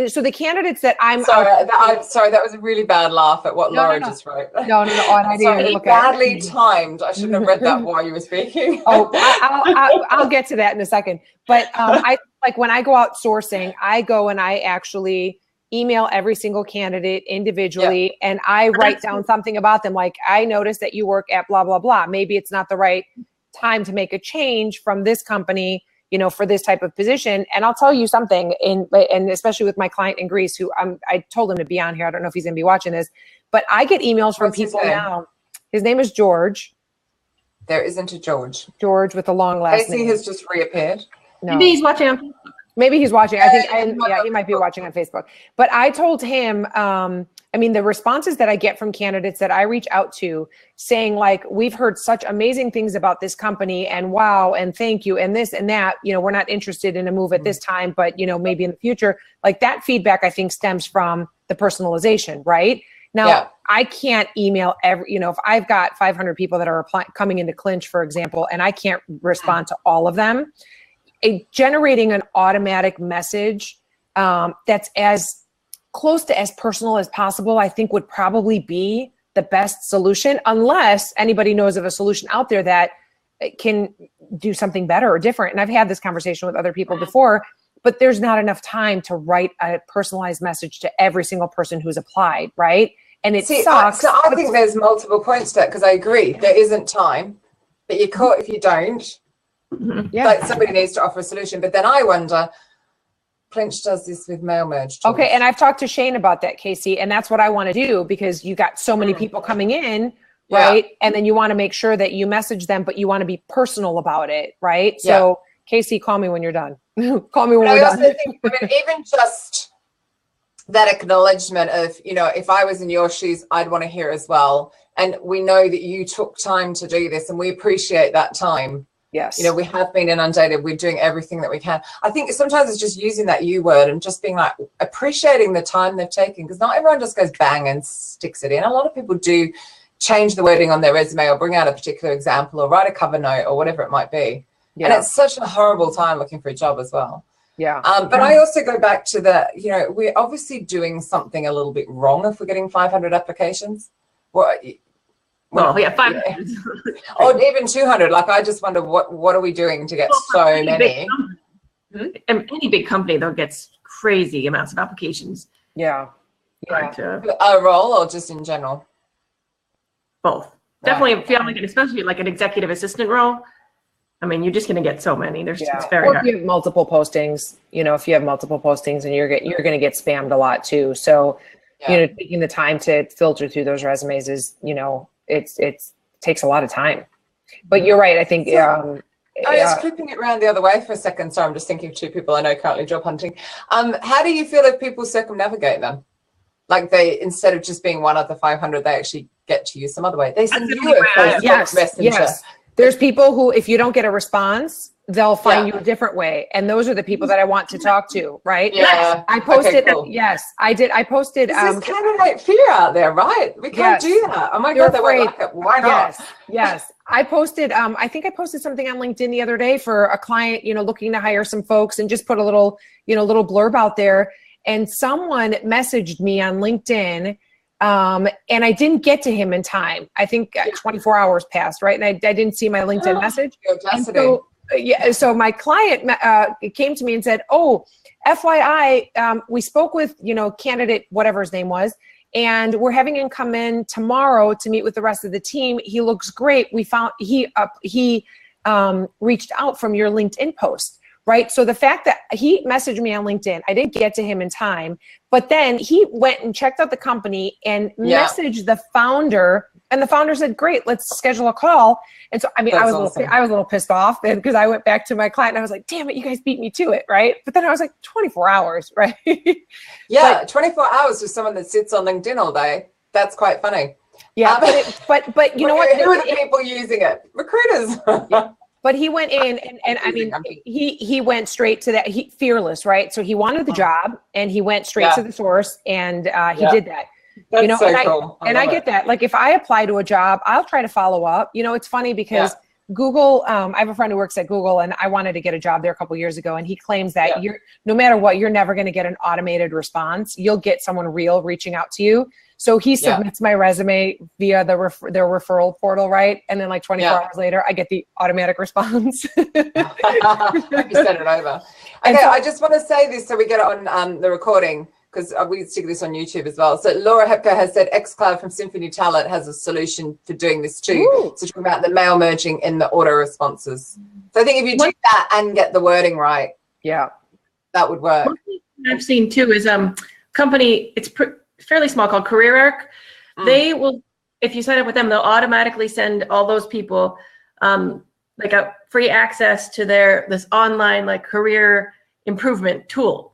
so the candidates that I'm sorry, that was a really bad laugh at what Laura just wrote. No. I didn't look badly timed. I shouldn't have read that while you were speaking. I'll get to that in a second. But I when I go out sourcing, I go and I actually email every single candidate individually, and I write down something about them. Like, I noticed that you work at blah blah blah. Maybe it's not the right time to make a change from this company, for this type of position. And I'll tell you something, and especially with my client in Greece, who I told him to be on here. I don't know if he's going to be watching this, but I get emails from people now. His name is George. There isn't a George. George with a long last name. Casey has just reappeared. No. Maybe he's watching on Facebook. Maybe he's watching. I think, he might be watching on Facebook. But I told him, the responses that I get from candidates that I reach out to saying we've heard such amazing things about this company, and wow, and thank you, and this and that, we're not interested in a move at this time, but maybe in the future, that feedback I think stems from the personalization, right? Now, I can't email if I've got 500 people that are coming into Clinch, for example, and I can't respond to all of them, generating an automatic message that's as close to as personal as possible, I think would probably be the best solution, unless anybody knows of a solution out there that can do something better or different. And I've had this conversation with other people before, but there's not enough time to write a personalized message to every single person who's applied, right? And it sucks. So I think there's multiple points to that, because I agree, there isn't time, but you're caught if you don't. Yeah. Somebody needs to offer a solution. But then I wonder, Clinch does this with mail merge tools. Okay, and I've talked to Shane about that, Casey, and that's what I want to do, because you got so many people coming in, right? And then you want to make sure that you message them, but you want to be personal about it, right? So, Casey, call me when you're done. Call me when we're done. Even just that acknowledgement of, if I was in your shoes, I'd want to hear as well. And we know that you took time to do this, and we appreciate that time. Yes. We have been inundated. We're doing everything that we can. I think sometimes it's just using that you word and just being appreciating the time they've taken, because not everyone just goes bang and sticks it in. A lot of people do change the wording on their resume, or bring out a particular example, or write a cover note, or whatever it might be. Yeah. And it's such a horrible time looking for a job as well. Yeah. But I also go back to we're obviously doing something a little bit wrong if we're getting 500 applications. Well, 500. Or even 200. I just wonder what are we doing to get so many? Any big company, though, gets crazy amounts of applications. Yeah. A role, or just in general? Both. Definitely feel especially an executive assistant role. You're just going to get so many. It's very hard. If you have multiple postings, if you have multiple postings, and you're going to get spammed a lot too. So, taking the time to filter through those resumes is, it takes a lot of time. But you're right. I think just flipping it around the other way for a second. So I'm just thinking of 2 people I know currently job hunting. How do you feel if people circumnavigate them? They, instead of just being one of the 500, they actually get to you some other way. They send That's you a Facebook Yes, Messenger. yes. There's people who, if you don't get a response, they'll find you a different way. And those are the people that I want to talk to, right? Yeah. I posted, Okay, cool. Yes, I did. I posted. This is candidate fear out there, right? We can't do that. Oh my God, they won't like it. Why not? Yes. I posted, I think I posted something on LinkedIn the other day for a client, looking to hire some folks, and just put a little, little blurb out there. And someone messaged me on LinkedIn, and I didn't get to him in time. I think 24 hours passed, right? And I didn't see my LinkedIn message. And so my client came to me and said, "Oh, FYI, we spoke with, candidate, whatever his name was, and we're having him come in tomorrow to meet with the rest of the team. He looks great. We found he reached out from your LinkedIn post." Right. So the fact that he messaged me on LinkedIn, I didn't get to him in time, but then he went and checked out the company and messaged the founder, and the founder said, "Great, let's schedule a call." And so, I mean, I was a little pissed off, and because I went back to my client and I was like, "Damn it, you guys beat me to it." Right. But then I was like, 24 hours. Right. Yeah. But 24 hours with someone that sits on LinkedIn all day. That's quite funny. Yeah. But you know what? Who are the people using it? Recruiters. But he went in and I mean, he went straight to that. He fearless, right? So he wanted the job, and he went straight to the source, and he did that. That's so cool. I get that. Like, if I apply to a job, I'll try to follow up. It's funny because Google, I have a friend who works at Google, and I wanted to get a job there a couple of years ago, and he claims that no matter what, you're never going to get an automated response. You'll get someone real reaching out to you. So he submits my resume via their referral portal, right? And then like 24 hours later, I get the automatic response. You send it over. Okay, so I just want to say this so we get it on the recording, because we stick this on YouTube as well. So Laura Hepker has said xCloud from Symphony Talent has a solution for doing this too. Ooh. So talking about the mail merging in the auto responses. So I think if you do that and get the wording right, that would work. One thing I've seen too is company, it's fairly small, called Career Arc. They will, if you sign up with them, they'll automatically send all those people like a free access to this online like career improvement tool.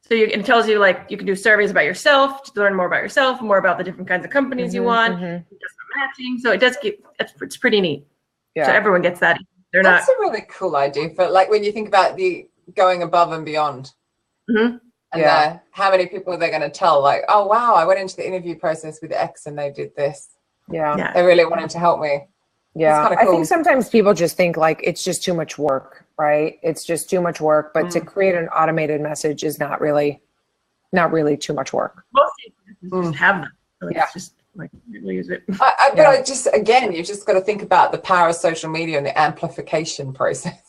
So it tells you like you can do surveys about yourself to learn more about yourself, more about the different kinds of companies you want, just for matching. So it does it's pretty neat. So everyone gets that. That's a really cool idea for like when you think about the going above and beyond. And how many people are they going to tell? Like, oh, wow, I went into the interview process with X and they did this. Yeah. They really wanted to help me. Yeah. Cool. I think sometimes people just think like it's just too much work, right? It's just too much work. But to create an automated message is not really too much work. Most people just have them. So it's just like use it. But I just, again, you just got to think about the power of social media and the amplification process.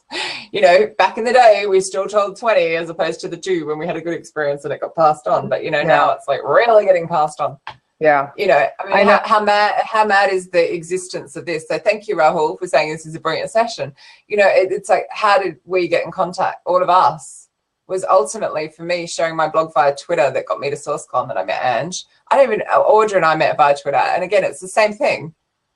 Back in the day, we still told 20 as opposed to the 2 when we had a good experience and it got passed on. But, now it's like really getting passed on. Yeah. I mean, how mad is the existence of this? So thank you, Rahul, for saying this is a brilliant session. It's like, how did we get in contact? All of us was ultimately for me sharing my blog via Twitter that got me to SourceCon, that I met Ange. Audra and I met via Twitter. And again, it's the same thing.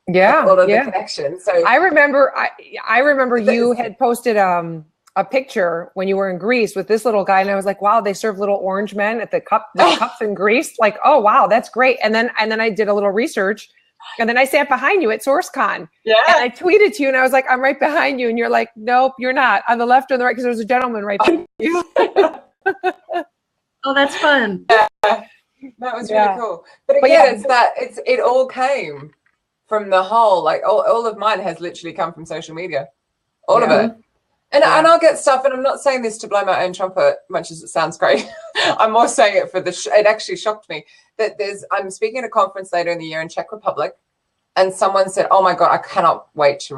Yeah. All of the connections. So I remember you had posted a picture when you were in Greece with this little guy, and I was like, wow, they serve little orange men at the cups in Greece. Like, oh wow, that's great. And then I did a little research, and then I sat behind you at SourceCon. Yeah. And I tweeted to you, and I was like, I'm right behind you, and you're like, nope, you're not. On the left or the right, because there was a gentleman right behind you. Oh, that's fun. Yeah. That was really cool. But again, it all came from the whole, like all of mine has literally come from social media, all of it. And I'll get stuff, and I'm not saying this to blow my own trumpet, much as it sounds great. I'm more saying it for it actually shocked me that I'm speaking at a conference later in the year in Czech Republic, and someone said, oh my God, I cannot wait to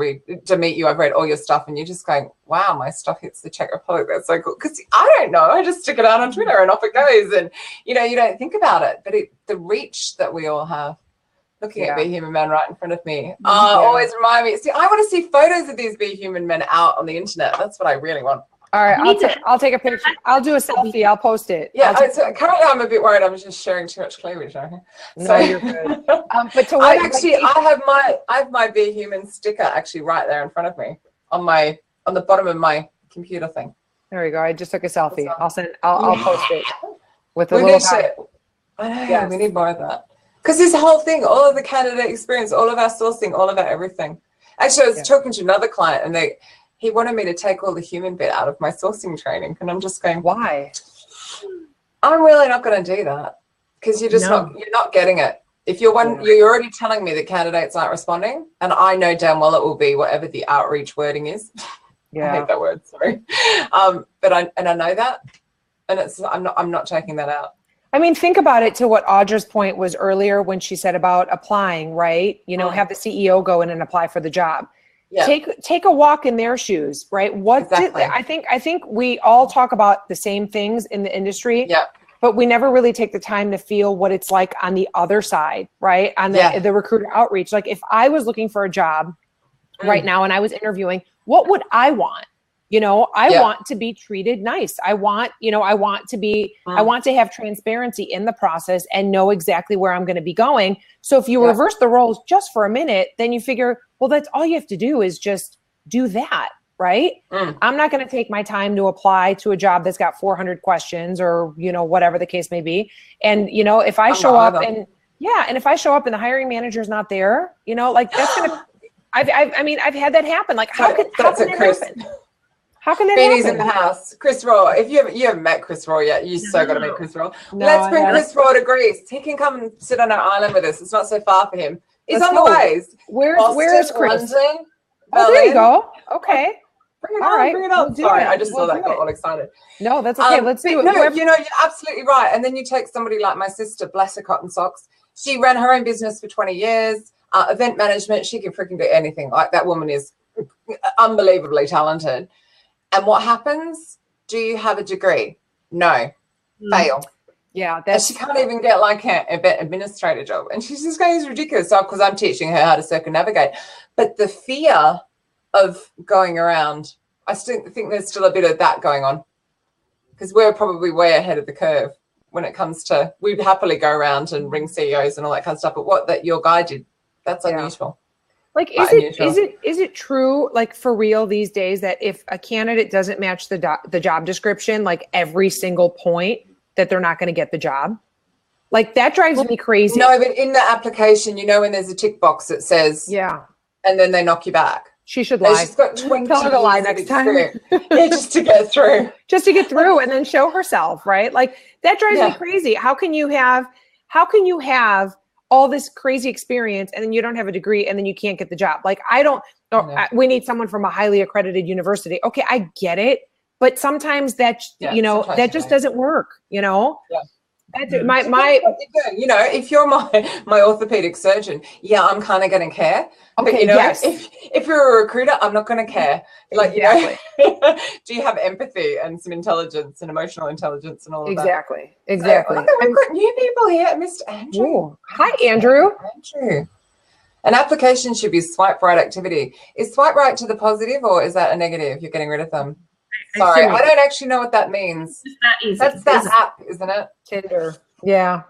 meet you. I've read all your stuff. And you're just going, wow, my stuff hits the Czech Republic. That's so cool. Because I don't know, I just stick it out on Twitter and off it goes. And, you don't think about it, but the reach that we all have. Looking at Be Human Men right in front of me. Always remind me. See, I want to see photos of these Be Human Men out on the internet. That's what I really want. All right, I'll take a picture. I'll do a selfie. I'll post it. Yeah, currently I'm a bit worried. I'm just sharing too much cleavage. No, you're good. But to I have my Be Human sticker actually right there in front of me on the bottom of my computer thing. There you go. I just took a selfie. I'll post it with a little guy. I know. We need more of that. Because this whole thing, all of the candidate experience, all of our sourcing, all of our everything. Actually, I was talking to another client and he wanted me to take all the human bit out of my sourcing training. And I'm just going, why? I'm really not going to do that, because you're just you're not getting it. If you're you're already telling me that candidates aren't responding, and I know damn well it will be whatever the outreach wording is. I hate that word, sorry. But I know that, and I'm not taking that out. I mean, think about it to what Audra's point was earlier when she said about applying, right? You know, have the CEO go in and apply for the job. Yeah. Take a walk in their shoes, right? I think we all talk about the same things in the industry, but we never really take the time to feel what it's like on the other side, right? On the recruiter outreach. Like if I was looking for a job right now and I was interviewing, what would I want? You know, I want to be treated nice. I want to have transparency in the process and know exactly where I'm going to be going. So if you reverse the roles just for a minute, then you figure, well, that's all you have to do is just do that, right? I'm not going to take my time to apply to a job that's got 400 questions or, you know, whatever the case may be. And, you know, if I show up and if I show up and the hiring manager's not there, you know, like that's going to, I've had that happen. Like how can that happen? How can that Beanie's happen? in the house. Chris Raw. If you haven't met Chris Raw yet, you so got to meet Chris Raw. Let's bring Chris Raw to Greece. He can come and sit on our island with us. It's not so far for him. He's on the ways. Where's Chris? London, oh, there you go. Okay. Bring it on. Bring it on. Sorry, I just saw that. Got all excited. No, that's okay. Let's do it. No, you know, you're absolutely right. And then you take somebody like my sister, bless her cotton socks. She ran her own business for 20 years. Event management. She can freaking do anything. Like that woman is unbelievably talented. And what happens? Do you have a degree? No. Fail. Yeah. She can't even get like an administrator job. And she's just going, it's ridiculous. So, because I'm teaching her how to circumnavigate. But the fear of going around, I still think there's still a bit of that going on. Because we're probably way ahead of the curve when it comes to, we'd happily go around and ring CEOs and all that kind of stuff. But what your guy did, that's unusual. Like, is it true, like for real these days, that if a candidate doesn't match the job description, like every single point, that they're not going to get the job? Like that drives me crazy. No, but in the application, you know, when there's a tick box that says, and then they knock you back. She should lie. She's got 20 Tell her to lie next time. Just to get through. Just to get through and then show herself, right? Like that drives me crazy. How can you have all this crazy experience and then you don't have a degree and then you can't get the job? Like we need someone from a highly accredited university. Okay, I get it. But sometimes that, that just doesn't work, you know? Yeah. That's you know, if you're my orthopedic surgeon, I'm kind of going to care. Okay, but, you know, if you're a recruiter, I'm not going to care. Like, you know, do you have empathy and some intelligence and emotional intelligence and all of that? Exactly. We've got new people here, Mr. Andrew. Ooh. Hi, Andrew. Andrew. An application should be swipe right activity. Is swipe right to the positive or is that a negative? You're getting rid of them. Sorry, I don't actually know what that means. It's that easy. That's that app, isn't it? Tinder. Yeah.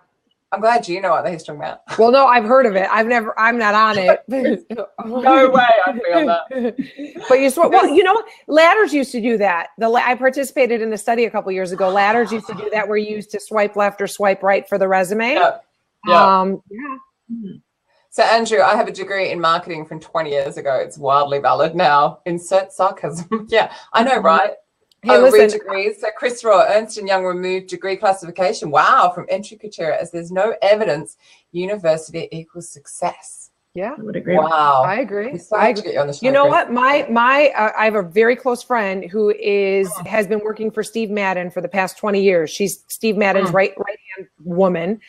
I'm glad you know what he's talking about. Well, no, I've heard of it. I'm not on it. No way I feel that. But you know, Ladders used to do that. I participated in a study a couple years ago. Ladders used to do that where you used to swipe left or swipe right for the resume. Yeah. So, Andrew, I have a degree in marketing from 20 years ago. It's wildly valid now. Insert sarcasm. I know, right? Hey, listen. Degrees. So Chris Raw, Ernst & Young removed degree classification. Wow, from entry criteria as there's no evidence university equals success. Yeah, I would agree. Wow, I agree. You know what? I have a very close friend who has been working for Steve Madden for the past 20 years. She's Steve Madden's right hand woman.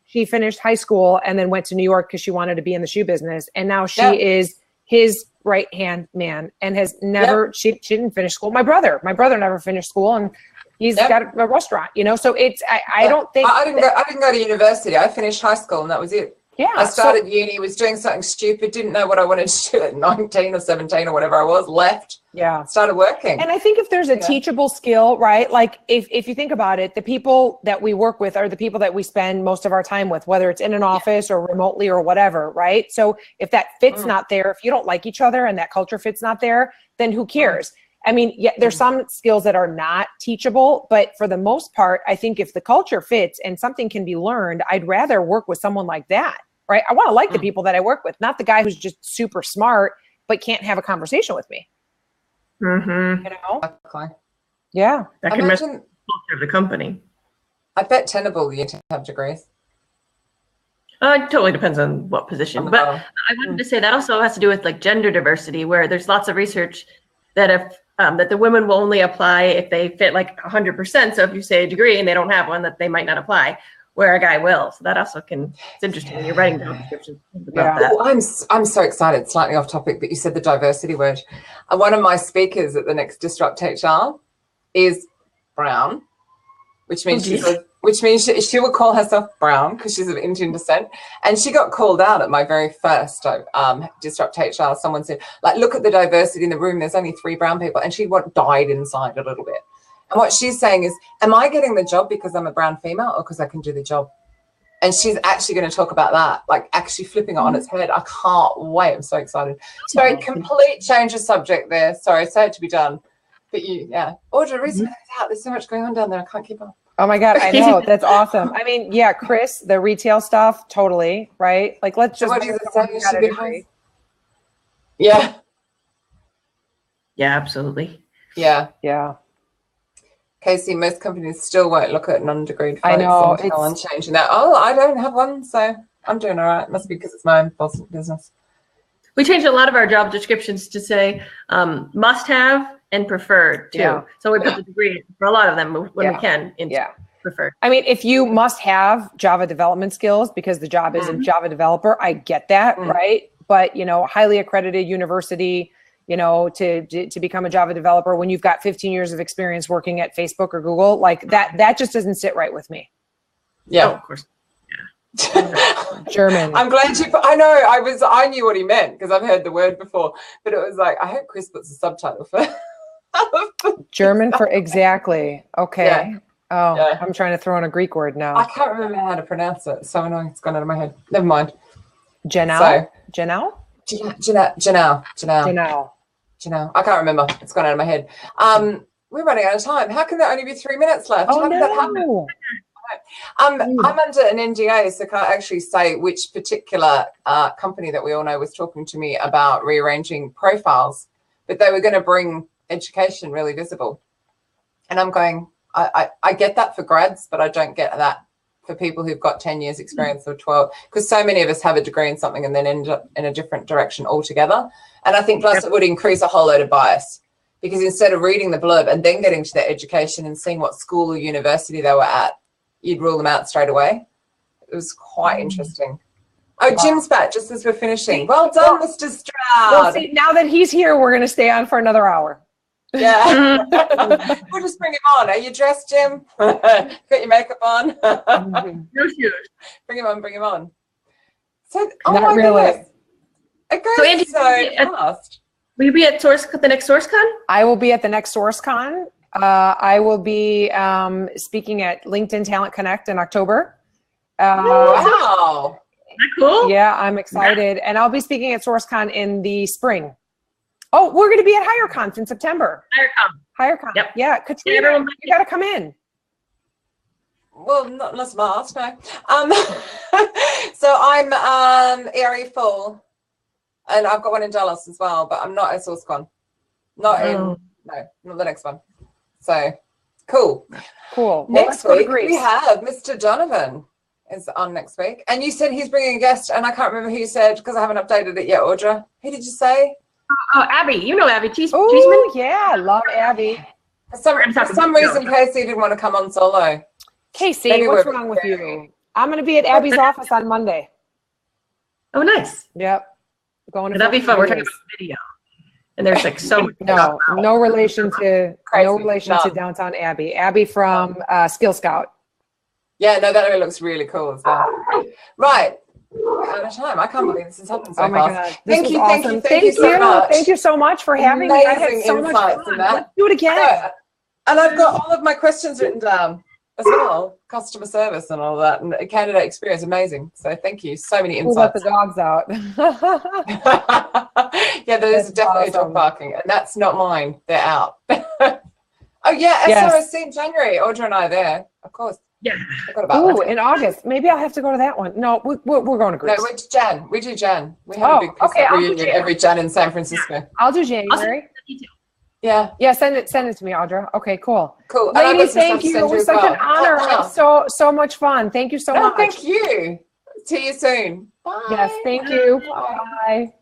She finished high school and then went to New York because she wanted to be in the shoe business, and now she is his right hand man and has never. She didn't finish school. My brother never finished school, and he's got a restaurant. You know, so it's I don't think I didn't go to university. I finished high school, and that was it. Yeah, I started uni, was doing something stupid, didn't know what I wanted to do at 19 or 17 or whatever I was, left. Yeah. Started working. And I think if there's a teachable skill, right? Like if you think about it, the people that we work with are the people that we spend most of our time with, whether it's in an office or remotely or whatever, right? So if that fit's not there, if you don't like each other and that culture fit's not there, then who cares? I mean, yeah, there's some skills that are not teachable, but for the most part, I think if the culture fits and something can be learned, I'd rather work with someone like that, right? I want to like the people that I work with, not the guy who's just super smart, but can't have a conversation with me. Mm-hmm. You know? Exactly. Yeah. That can mess with the culture of the company. I bet Tenable you need to have degrees. It totally depends on what position. But I wanted to say that also has to do with like gender diversity, where there's lots of research that if that the women will only apply if they fit like 100%. So if you say a degree and they don't have one, that they might not apply, where a guy will. So that also can, it's interesting when you're writing job descriptions about that. Oh, I'm so excited, slightly off topic, but you said the diversity word. One of my speakers at the next Disrupt HR is brown, which means she will call herself brown because she's of Indian descent. And she got called out at my very first Disrupt HR. Someone said, like, look at the diversity in the room. There's only 3 brown people. And she died inside a little bit. And what she's saying is, am I getting the job because I'm a brown female or because I can do the job? And she's actually going to talk about that, like actually flipping it on its head. I can't wait. I'm so excited. Sorry, complete change of subject there. Sorry, sad to be done. But Audra, reason out. There's so much going on down there. I can't keep up. Oh my God, I know. That's awesome. I mean, yeah, Chris, the retail stuff, totally, right? Like, let's just. What is it saying? Yeah. Yeah, absolutely. Yeah. Yeah. Casey, most companies still won't look at non-degreed folks. I know. I'm changing that. Oh, I don't have one, so I'm doing all right. Must be because it's my own business. We changed a lot of our job descriptions to say must have and preferred too. Yeah. So we put the degree for a lot of them when we can into preferred. I mean, if you must have Java development skills because the job is a Java developer, I get that, right? But, you know, highly accredited university, you know, to become a Java developer when you've got 15 years of experience working at Facebook or Google, like that just doesn't sit right with me. Yeah, of course. German. I'm glad I know. I knew what he meant because I've heard the word before, but it was like, I hope Chris puts a subtitle for German for exactly. Okay. Yeah. Oh, yeah. I'm trying to throw in a Greek word now. I can't remember how to pronounce it. It's so annoying. It's gone out of my head. Never mind. Janelle. I can't remember. It's gone out of my head. We're running out of time. How can there only be 3 minutes left? Oh, how did that happen? I'm under an NDA, so can't actually say which particular company that we all know was talking to me about rearranging profiles, but they were going to bring education really visible. And I'm going, I get that for grads, but I don't get that for people who've got 10 years experience or 12, because so many of us have a degree in something and then end up in a different direction altogether. And I think plus it would increase a whole load of bias, because instead of reading the blurb and then getting to their education and seeing what school or university they were at, you'd rule them out straight away. It was quite interesting. Oh, Jim's back just as we're finishing. Well done, Mr. Stroud. Well, see, now that he's here, we're going to stay on for another hour. Yeah. We'll just bring him on. Are you dressed, Jim? Got your makeup on? No shoes. Bring him on. So, not really. Goodness. It goes so, Andy, so fast. Will you be at the next SourceCon? I will be at the next SourceCon. I will be speaking at LinkedIn Talent Connect in October. Wow. Isn't that cool? Yeah, I'm excited. And I'll be speaking at SourceCon in the spring. Oh, we're going to be at HireConf in September. HireConf. Yep. Yeah, Katrina, you got to come in. Well, not unless I'm asked, no. So I'm Airy Full, and I've got one in Dallas as well, but I'm not at SourceCon. Not the next one. So, cool. Well, next week, we have Mr. Donovan is on next week. And you said he's bringing a guest, and I can't remember who you said because I haven't updated it yet, Audra. Who did you say? Oh, Abby. You know Abby Cheeseman. Oh, yeah. Love Abby. For some reason, Casey didn't want to come on solo. Casey, what's wrong with you? I'm going to be at Abby's office on Monday. Oh, nice. Yep. That'd be fun. We're talking about video. And there's like so much. No relation to Downtown Abby. Abby from Skill Scout. Yeah, no, that looks really cool as well. Right. Out of time. I can't believe this has happened so fast. God. Thank you so much. Thank you so much for having me. I had so much fun. Let's do it again. And I've got all of my questions written down. as well. Customer service and all that, and candidate experience, amazing. So thank you. So many We'll let insights. the dogs out. Yeah, there's That's definitely a dog awesome. barking, and that's not mine. They're out. Oh yeah, Yes. SRSC in January. Audra and I are there, of course. Yeah. Forgot about Ooh, that. in August. Maybe I'll have to go to that one. No, we're going to No, Greece. we're Jan. We do Jan. We have Oh, a big piss okay, up I'll do reunion Jan. every Jan in San Francisco. I'll do I'll send January. you too. Yeah, Yeah, send it to me, Audra. Okay, cool. cool. And I've got Ladies, some thank stuff to you. send It was as such well. an honor. Oh, It's so much fun. Thank you so no, much. thank you. See you soon. Bye. Yes, thank you. Bye. Bye.